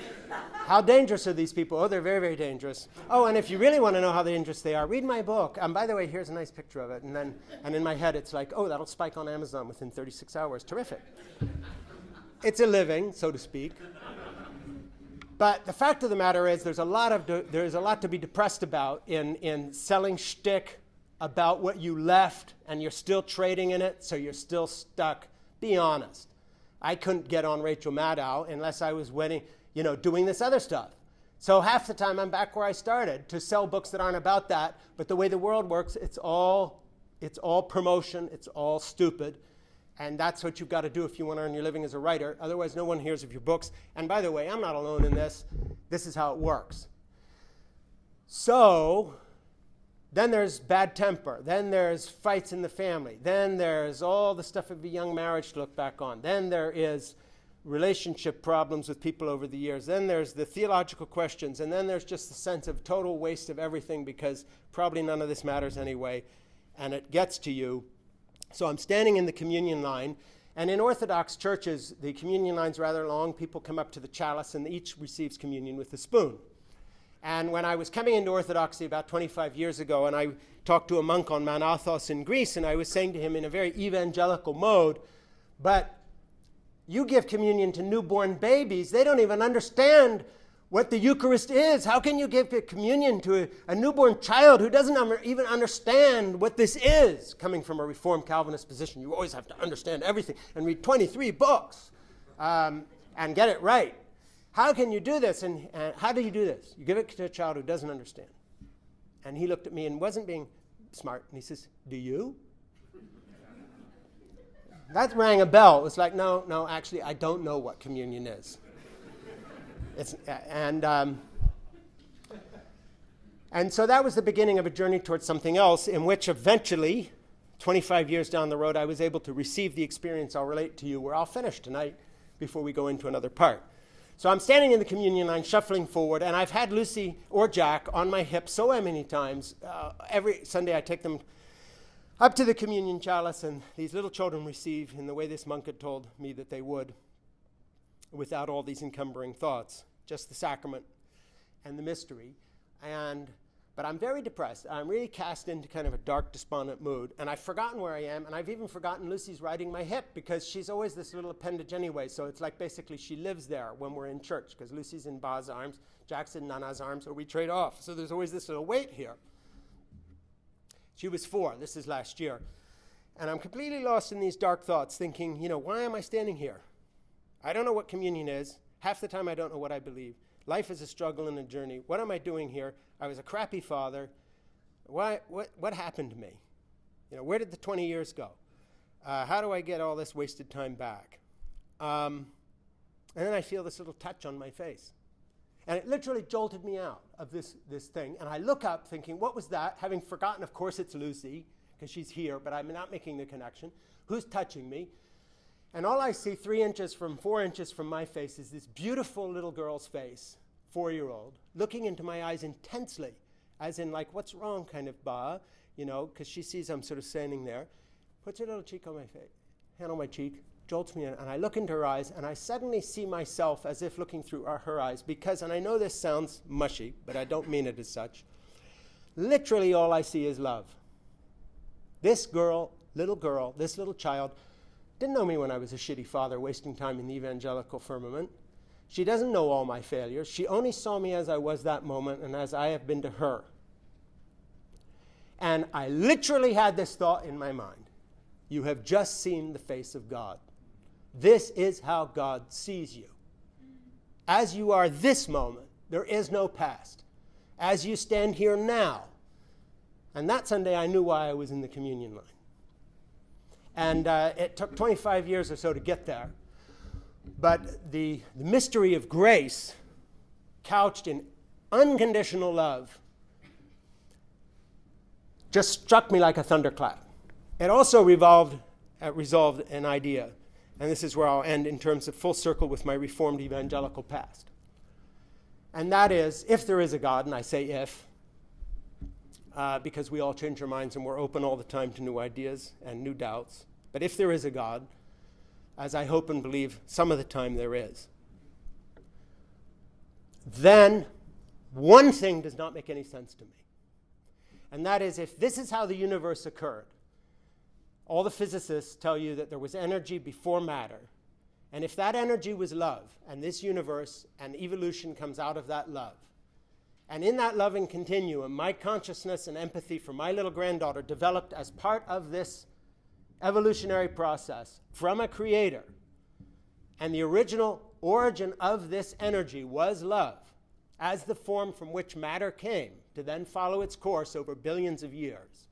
How dangerous are these people? Oh, they're very, very dangerous. Oh, and if you really want to know how dangerous they are, read my book. By the way, here's a nice picture of it. And in my head, it's like, oh, that'll spike on Amazon within 36 hours. Terrific. It's a living, so to speak. But the fact of the matter is there's a lot to be depressed about in selling shtick about what you left, and you're still trading in it, so you're still stuck. Be honest. I couldn't get on Rachel Maddow unless I was doing this other stuff. So half the time I'm back where I started to sell books that aren't about that. But the way the world works, it's all promotion. It's all stupid. And that's what you've got to do if you want to earn your living as a writer. Otherwise, no one hears of your books. And by the way, I'm not alone in this. This is how it works. So then there's bad temper. Then there's fights in the family. Then there's all the stuff of a young marriage to look back on. Then there is relationship problems with people over the years. Then there's the theological questions. And then there's just the sense of total waste of everything because probably none of this matters anyway. And it gets to you. So I'm standing in the communion line. And in Orthodox churches, the communion line's rather long. People come up to the chalice and each receives communion with a spoon. And when I was coming into Orthodoxy about 25 years ago, and I talked to a monk on Mount Athos in Greece, and I was saying to him in a very evangelical mode, but you give communion to newborn babies. They don't even understand what the Eucharist is. How can you give communion to a newborn child who doesn't even understand what this is? Coming from a Reformed Calvinist position, you always have to understand everything and read 23 books. and get it right. How can you do this? And how do you do this? You give it to a child who doesn't understand. And he looked at me and wasn't being smart. And he says, do you? That rang a bell. It was like, no, actually, I don't know what communion is. And so that was the beginning of a journey towards something else in which eventually, 25 years down the road, I was able to receive the experience I'll relate to you, where I'll finish tonight before we go into another part. So I'm standing in the communion line, shuffling forward, and I've had Lucy or Jack on my hip so many times. Every Sunday I take them up to the communion chalice, and these little children receive in the way this monk had told me that they would, without all these encumbering thoughts, just the sacrament and the mystery. But I'm very depressed. I'm really cast into kind of a dark, despondent mood, and I've forgotten where I am, and I've even forgotten Lucy's riding my hip, because she's always this little appendage anyway, so it's like basically she lives there when we're in church, because Lucy's in Ba's arms, Jack's in Nana's arms, or we trade off. So there's always this little weight here. She was 4. This is last year. And I'm completely lost in these dark thoughts, thinking, why am I standing here? I don't know what communion is. Half the time I don't know what I believe. Life is a struggle and a journey. What am I doing here? I was a crappy father. What happened to me? Where did the 20 years go? How do I get all this wasted time back? And then I feel this little touch on my face. And it literally jolted me out of this thing. And I look up thinking, what was that? Having forgotten, of course, it's Lucy, because she's here, but I'm not making the connection. Who's touching me? And all I see 4 inches from my face is this beautiful little girl's face, 4-year-old, looking into my eyes intensely, as in like, what's wrong, kind of, Ba, because she sees I'm sort of standing there, puts her little cheek on my face, hand on my cheek, jolts me in, and I look into her eyes, and I suddenly see myself as if looking through her eyes, because, and I know this sounds mushy, but I don't mean it as such, literally all I see is love. This little girl, this little child, didn't know me when I was a shitty father wasting time in the evangelical firmament. She doesn't know all my failures. She only saw me as I was that moment and as I have been to her. And I literally had this thought in my mind. You have just seen the face of God. This is how God sees you. As you are this moment, there is no past. As you stand here now. And that Sunday I knew why I was in the communion line. And it took 25 years or so to get there. But the mystery of grace, couched in unconditional love, just struck me like a thunderclap. It also resolved an idea, and this is where I'll end in terms of full circle with my Reformed evangelical past. And that is, if there is a God, and I say if, because we all change our minds and we're open all the time to new ideas and new doubts. But if there is a God, as I hope and believe some of the time there is, then one thing does not make any sense to me. And that is, if this is how the universe occurred, all the physicists tell you that there was energy before matter. And if that energy was love, and this universe and evolution comes out of that love, and in that loving continuum, my consciousness and empathy for my little granddaughter developed as part of this evolutionary process from a creator. And the original origin of this energy was love, as the form from which matter came to then follow its course over billions of years.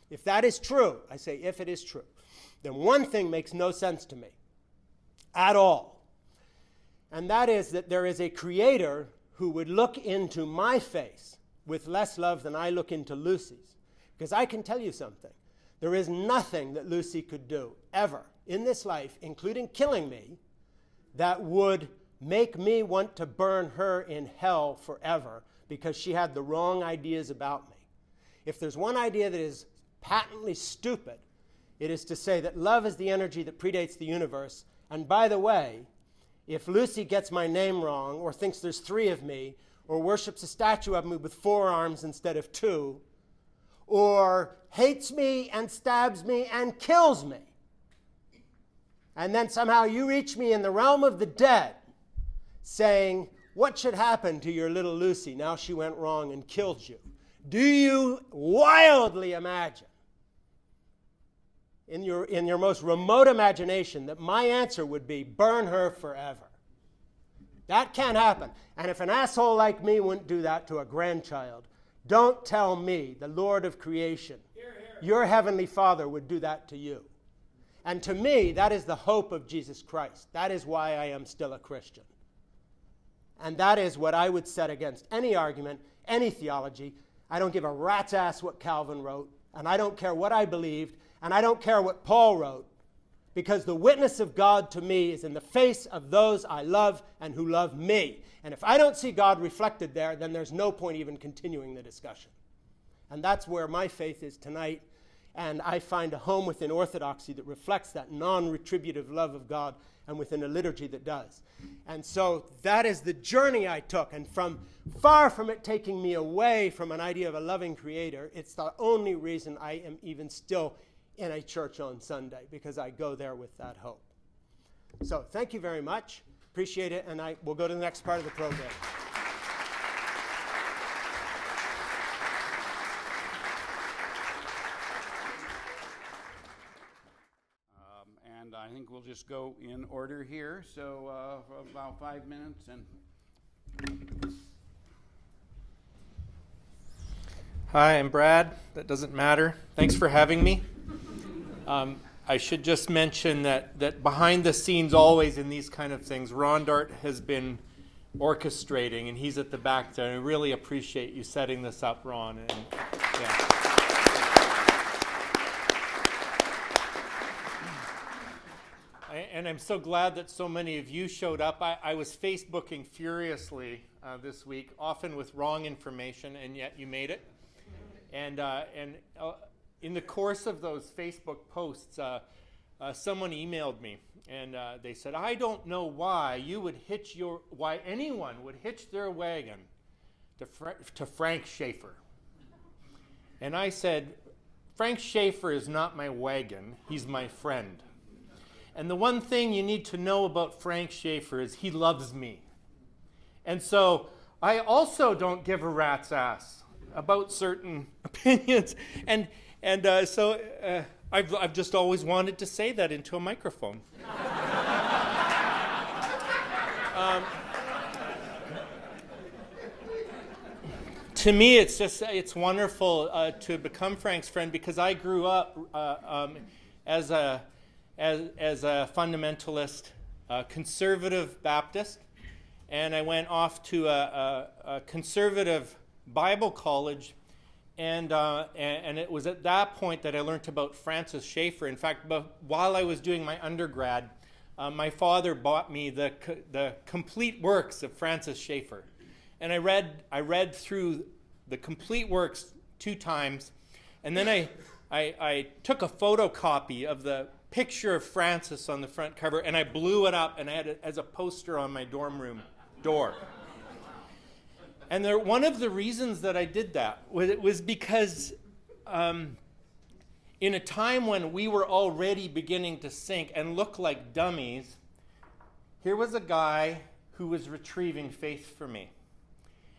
If that is true, I say if it is true, then one thing makes no sense to me at all. And that is that there is a creator who would look into my face with less love than I look into Lucy's. Because I can tell you something. There is nothing that Lucy could do, ever, in this life, including killing me, that would make me want to burn her in hell forever because she had the wrong ideas about me. If there's one idea that is patently stupid, it is to say that love is the energy that predates the universe. And by the way, if Lucy gets my name wrong, or thinks there's 3 of me, or worships a statue of me with 4 arms instead of 2, or hates me and stabs me and kills me, and then somehow you reach me in the realm of the dead saying, what should happen to your little Lucy now she went wrong and killed you? Do you wildly imagine in your most remote imagination that my answer would be burn her forever? That can't happen. And if an asshole like me wouldn't do that to a grandchild, don't tell me, the Lord of creation, your heavenly Father would do that to you. And to me, that is the hope of Jesus Christ. That is why I am still a Christian. And that is what I would set against any argument, any theology. I don't give a rat's ass what Calvin wrote, and I don't care what I believed, and I don't care what Paul wrote, because the witness of God to me is in the face of those I love and who love me. And if I don't see God reflected there, then there's no point even continuing the discussion. And that's where my faith is tonight. And I find a home within Orthodoxy that reflects that non-retributive love of God, and within a liturgy that does. And so that is the journey I took. And far from it taking me away from an idea of a loving Creator, it's the only reason I am even still in a church on Sunday, because I go there with that hope. So thank you very much. Appreciate it. And we'll go to the next part of the program. And I think we'll just go in order here. So for about 5 minutes. Hi, I'm Brad. That doesn't matter. Thanks for having me. I should just mention that behind the scenes always in these kind of things, Ron Dart has been orchestrating, and he's at the back there. And I really appreciate you setting this up, Ron. And, yeah. And I'm so glad that so many of you showed up. I was Facebooking furiously this week, often with wrong information, and yet you made it. And in the course of those Facebook posts, someone emailed me, and they said, "I don't know why anyone would hitch their wagon to Frank Schaeffer." And I said, "Frank Schaeffer is not my wagon; he's my friend. And the one thing you need to know about Frank Schaeffer is he loves me. And so I also don't give a rat's ass about certain opinions." And so I've just always wanted to say that into a microphone. To me, it's wonderful to become Frank's friend, because I grew up as a fundamentalist, conservative Baptist, and I went off to a conservative Bible college, and it was at that point that I learned about Francis Schaeffer. In fact, while I was doing my undergrad, my father bought me the complete works of Francis Schaeffer, and I read through the complete works 2 times, and then I took a photocopy of the picture of Francis on the front cover, and I blew it up and I had it as a poster on my dorm room door. And one of the reasons that I did that was because in a time when we were already beginning to sink and look like dummies, here was a guy who was retrieving faith for me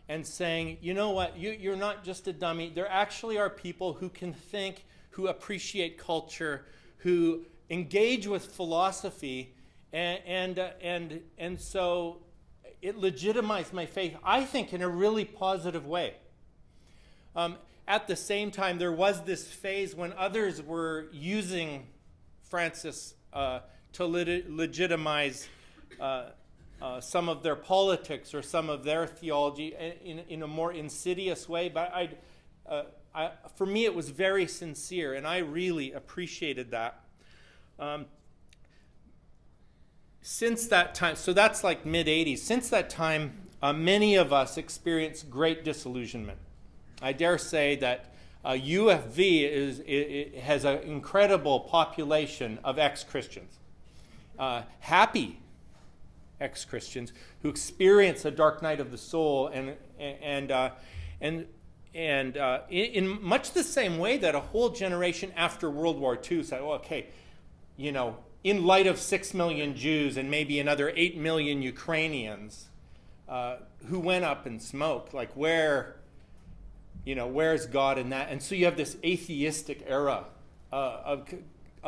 and saying, you know what, you're not just a dummy. There actually are people who can think, who appreciate culture, who engage with philosophy, and so it legitimized my faith, I think, in a really positive way. At the same time, there was this phase when others were using Francis to legitimize some of their politics or some of their theology in a more insidious way. But for me, it was very sincere, and I really appreciated that. Since that time, so that's like mid-'80s, since that time, many of us experienced great disillusionment. I dare say that UFV has an incredible population of ex-Christians, happy ex-Christians who experience a dark night of the soul, and in much the same way that a whole generation after World War II said, well, okay, you know, in light of 6 million Jews and maybe another 8 million Ukrainians who went up in smoke, like where's God in that? And so you have this atheistic era of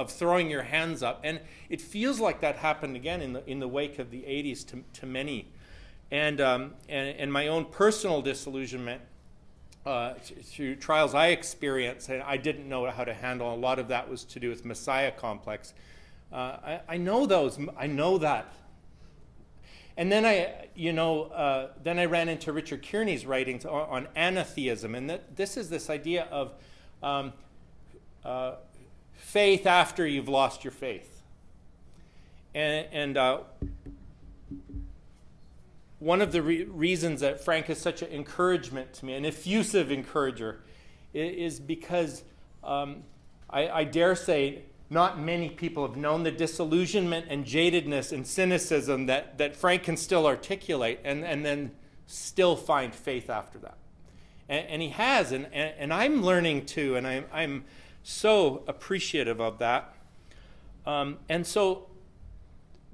throwing your hands up, and it feels like that happened again in the wake of the 80s to many. and my own personal disillusionment through trials I experienced, and I didn't know how to handle. A lot of that was to do with Messiah complex. I know that. And then I ran into Richard Kearney's writings on anatheism, and this is this idea of faith after you've lost your faith. And one of the reasons that Frank is such an encouragement to me, an effusive encourager, is because I dare say not many people have known the disillusionment and jadedness and cynicism that Frank can still articulate and then still find faith after that. And he has, and I'm learning too, and I'm so appreciative of that. And so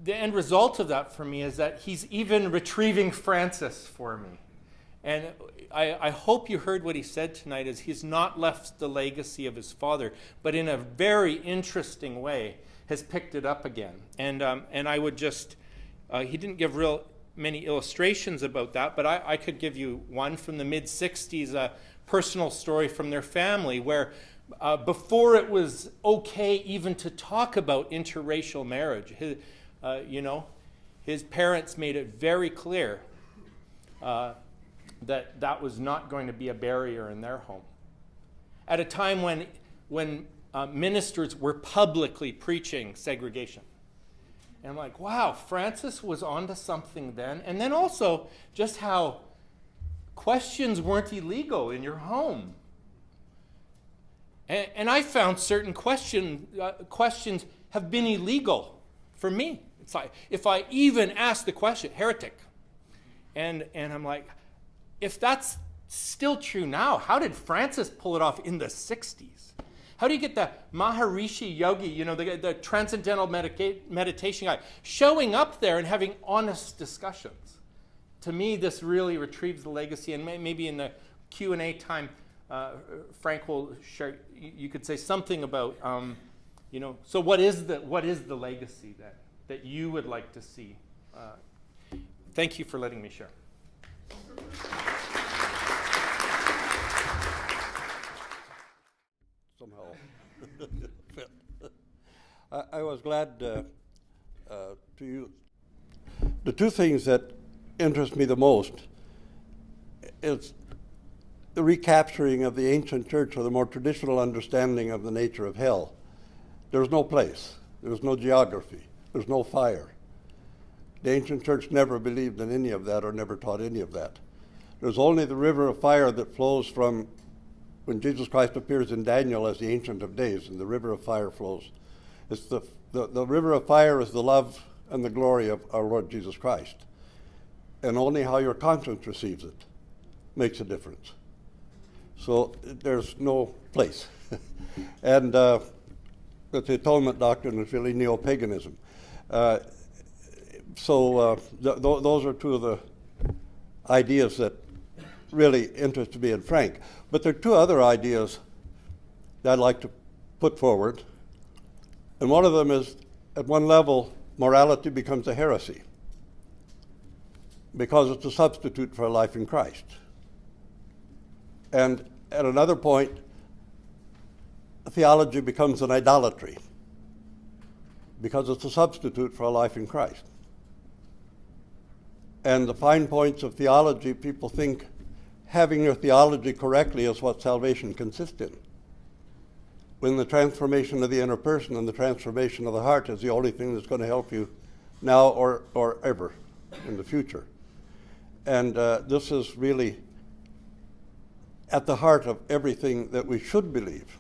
the end result of that for me is that he's even retrieving Francis for me. And I hope you heard what he said tonight, is he's not left the legacy of his father, but in a very interesting way has picked it up again. And I would just, he didn't give real many illustrations about that, but I could give you one from the mid-60s, a personal story from their family where before it was okay even to talk about interracial marriage, his parents made it very clear that was not going to be a barrier in their home. At a time when ministers were publicly preaching segregation. And I'm like, wow, Francis was onto something then. And then also just how questions weren't illegal in your home. And I found certain questions have been illegal for me. It's like, if I even ask the question, heretic. And I'm like, if that's still true now, how did Francis pull it off in the 60s? How do you get the Maharishi Yogi, the transcendental meditation guy, showing up there and having honest discussions? To me, this really retrieves the legacy, and maybe in the Q&A time, Frank will share, you could say something about, so what is the legacy that you would like to see? Thank you for letting me share. Somehow. I was glad to use the two things that interest me the most is the recapturing of the ancient church or the more traditional understanding of the nature of hell. There's no place, there's no geography, there's no fire. The ancient church never believed in any of that or never taught any of that. There's only the river of fire that flows from when Jesus Christ appears in Daniel as the Ancient of Days, and the river of fire flows. It's the river of fire is the love and the glory of our Lord Jesus Christ. And only how your conscience receives it makes a difference. So there's no place. And that's the atonement doctrine is really neo-paganism. Those are two of the ideas that really interest me in Frank. But there are two other ideas that I'd like to put forward. And one of them is, at one level, morality becomes a heresy because it's a substitute for a life in Christ. And at another point, theology becomes an idolatry because it's a substitute for a life in Christ. And the fine points of theology, people think having your theology correctly is what salvation consists in, when the transformation of the inner person and the transformation of the heart is the only thing that's going to help you now or ever in the future. And this is really at the heart of everything that we should believe.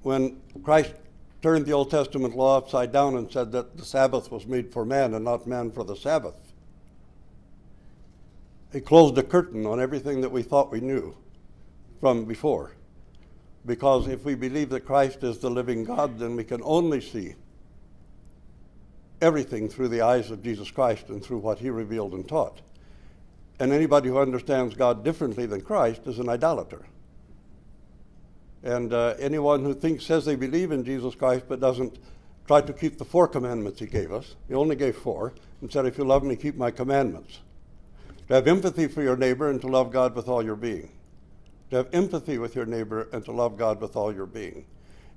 When Christ turned the Old Testament law upside down and said that the Sabbath was made for man and not man for the Sabbath, he closed a curtain on everything that we thought we knew from before. Because if we believe that Christ is the living God, then we can only see everything through the eyes of Jesus Christ and through what he revealed and taught. And anybody who understands God differently than Christ is an idolater. And anyone who says they believe in Jesus Christ but doesn't try to keep the 4 commandments he gave us, he only gave 4, and said, if you love me, keep my commandments. To have empathy for your neighbor and to love God with all your being. To have empathy with your neighbor and to love God with all your being.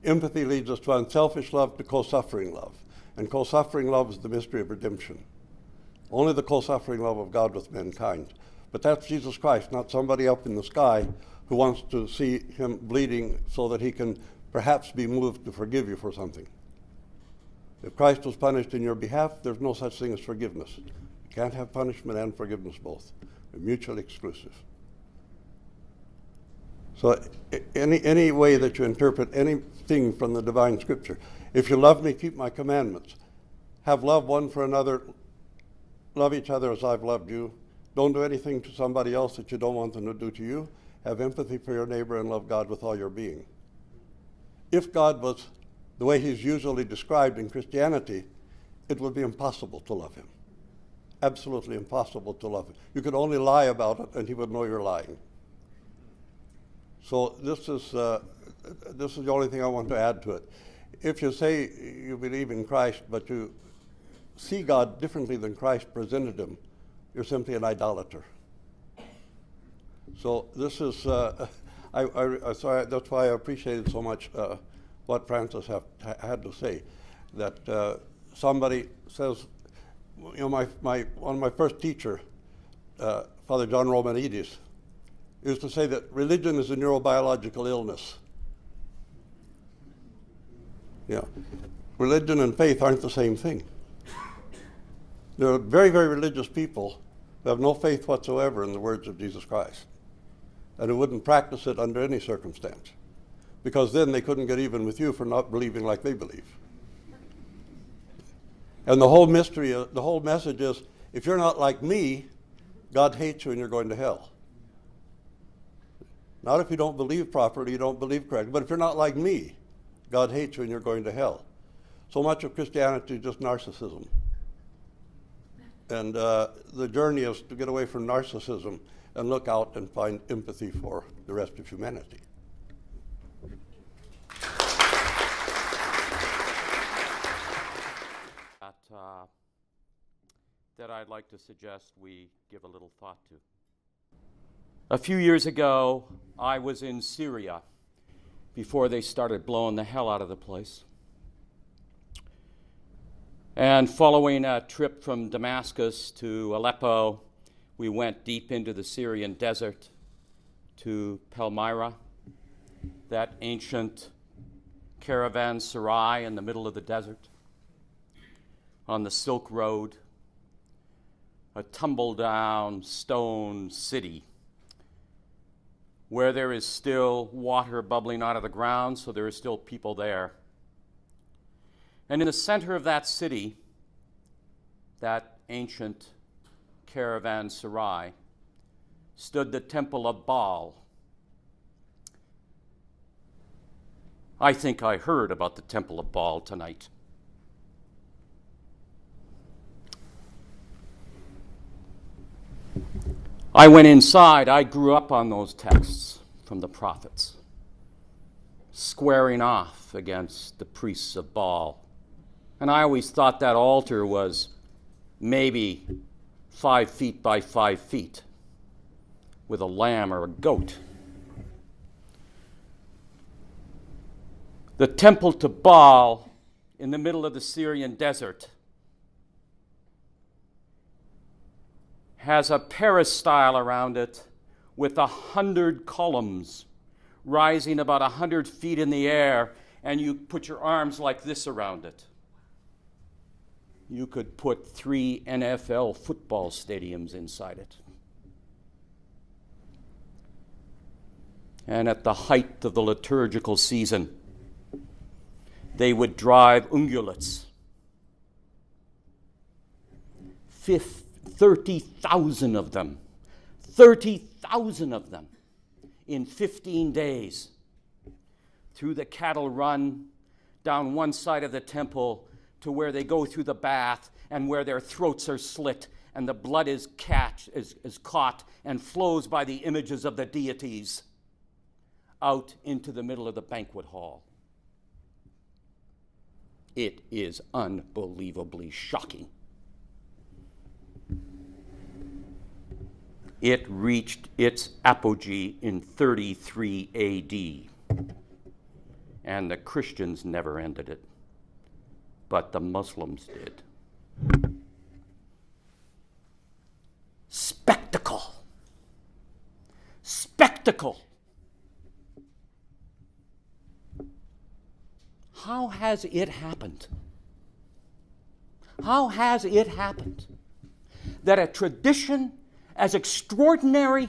Empathy leads us to unselfish love, to co-suffering love. And co-suffering love is the mystery of redemption. Only the co-suffering love of God with mankind. But that's Jesus Christ, not somebody up in the sky who wants to see him bleeding so that he can perhaps be moved to forgive you for something. If Christ was punished in your behalf, there's no such thing as forgiveness. You can't have punishment and forgiveness both. They're mutually exclusive. So any way that you interpret anything from the divine scripture, if you love me, keep my commandments. Have love one for another. Love each other as I've loved you. Don't do anything to somebody else that you don't want them to do to you. Have empathy for your neighbor and love God with all your being. If God was the way he's usually described in Christianity, it would be impossible to love him. Absolutely impossible to love him. You could only lie about it and he would know you're lying. So this is the only thing I want to add to it. If you say you believe in Christ, but you see God differently than Christ presented him, you're simply an idolater. So this is, so that's why I appreciated so much what Francis had to say. That somebody says, you know, one of my first teacher, Father John Romanidis, used to say that religion is a neurobiological illness. Yeah, religion and faith aren't the same thing. There are very, very religious people who have no faith whatsoever in the words of Jesus Christ, and who wouldn't practice it under any circumstance, because then they couldn't get even with you for not believing like they believe. And the whole mystery, the whole message is, if you're not like me, God hates you and you're going to hell. Not if you don't believe properly, you don't believe correctly, but if you're not like me, God hates you and you're going to hell. So much of Christianity is just narcissism. And the journey is to get away from narcissism and look out and find empathy for the rest of humanity. That I'd like to suggest we give a little thought to. A few years ago, I was in Syria before they started blowing the hell out of the place. And following a trip from Damascus to Aleppo, we went deep into the Syrian desert to Palmyra, that ancient caravanserai in the middle of the desert, on the Silk Road, a tumble-down stone city where there is still water bubbling out of the ground, so there are still people there. And in the center of that city, that ancient caravanserai, stood the Temple of Baal. I think I heard about the Temple of Baal tonight. I went inside. I grew up on those texts from the prophets, squaring off against the priests of Baal. And I always thought that altar was maybe 5 feet by 5 feet with a lamb or a goat. The temple to Baal in the middle of the Syrian desert has a peristyle around it with 100 columns rising about 100 feet in the air, and you put your arms like this around it. You could put 3 NFL football stadiums inside it. And at the height of the liturgical season, they would drive ungulates, 30,000 of them, 30,000 of them in 15 days through the cattle run down one side of the temple to where they go through the bath and where their throats are slit and the blood is caught and flows by the images of the deities out into the middle of the banquet hall. It is unbelievably shocking. it reached its apogee in 33 AD. And the Christians never ended it, but the Muslims did. Spectacle. Spectacle. How has it happened? How has it happened that a tradition as extraordinary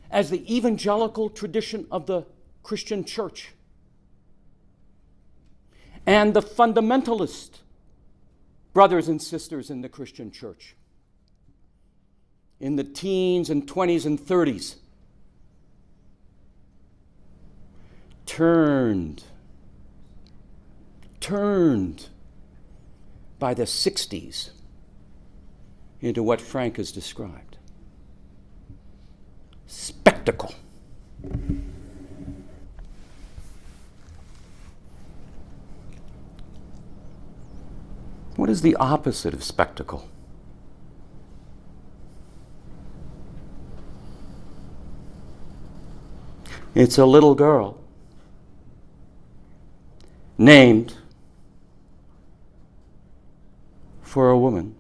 as the evangelical tradition of the Christian church and the fundamentalist brothers and sisters in the Christian church in the teens and 20s and 30s turned by the 60s into what Frank has described. Spectacle. What is the opposite of spectacle? It's a little girl named for a woman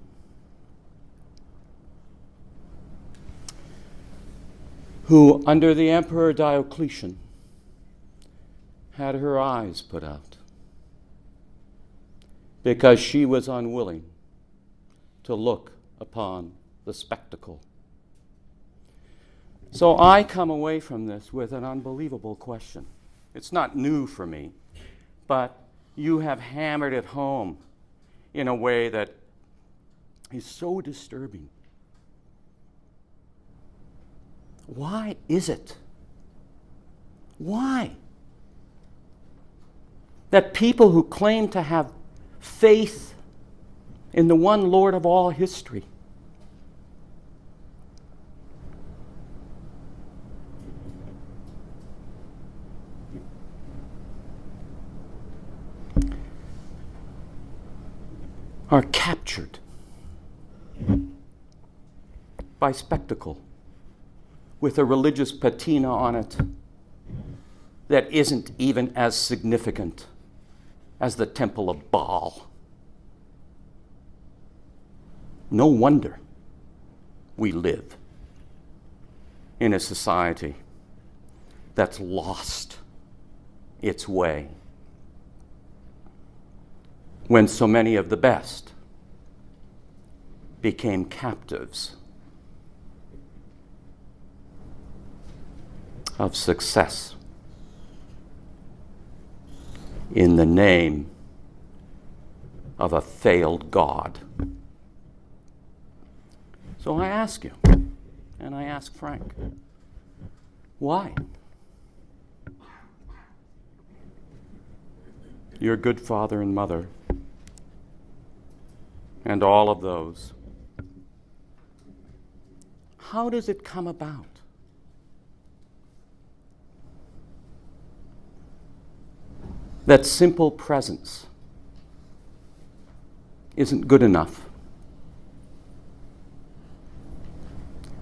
who, under the Emperor Diocletian, had her eyes put out because she was unwilling to look upon the spectacle. So I come away from this with an unbelievable question. It's not new for me, but you have hammered it home in a way that is so disturbing. Why is it? Why? That people who claim to have faith in the one Lord of all history are captured by spectacle with a religious patina on it that isn't even as significant as the temple of Baal. No wonder we live in a society that's lost its way when so many of the best became captives of success in the name of a failed God. So I ask you, and I ask Frank, why? Your good father and mother, and all of those. How does it come about? That simple presence isn't good enough.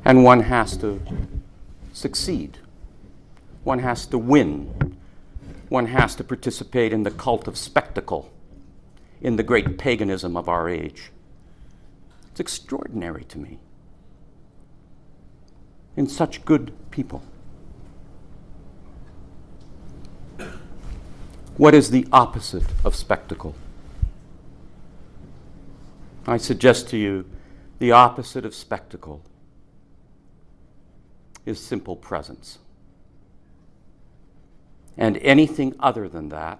And one has to succeed. One has to win. One has to participate in the cult of spectacle, in the great paganism of our age. It's extraordinary to me. In such good people. What is the opposite of spectacle? I suggest to you the opposite of spectacle is simple presence. And anything other than that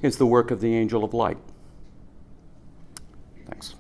is the work of the angel of light. Thanks.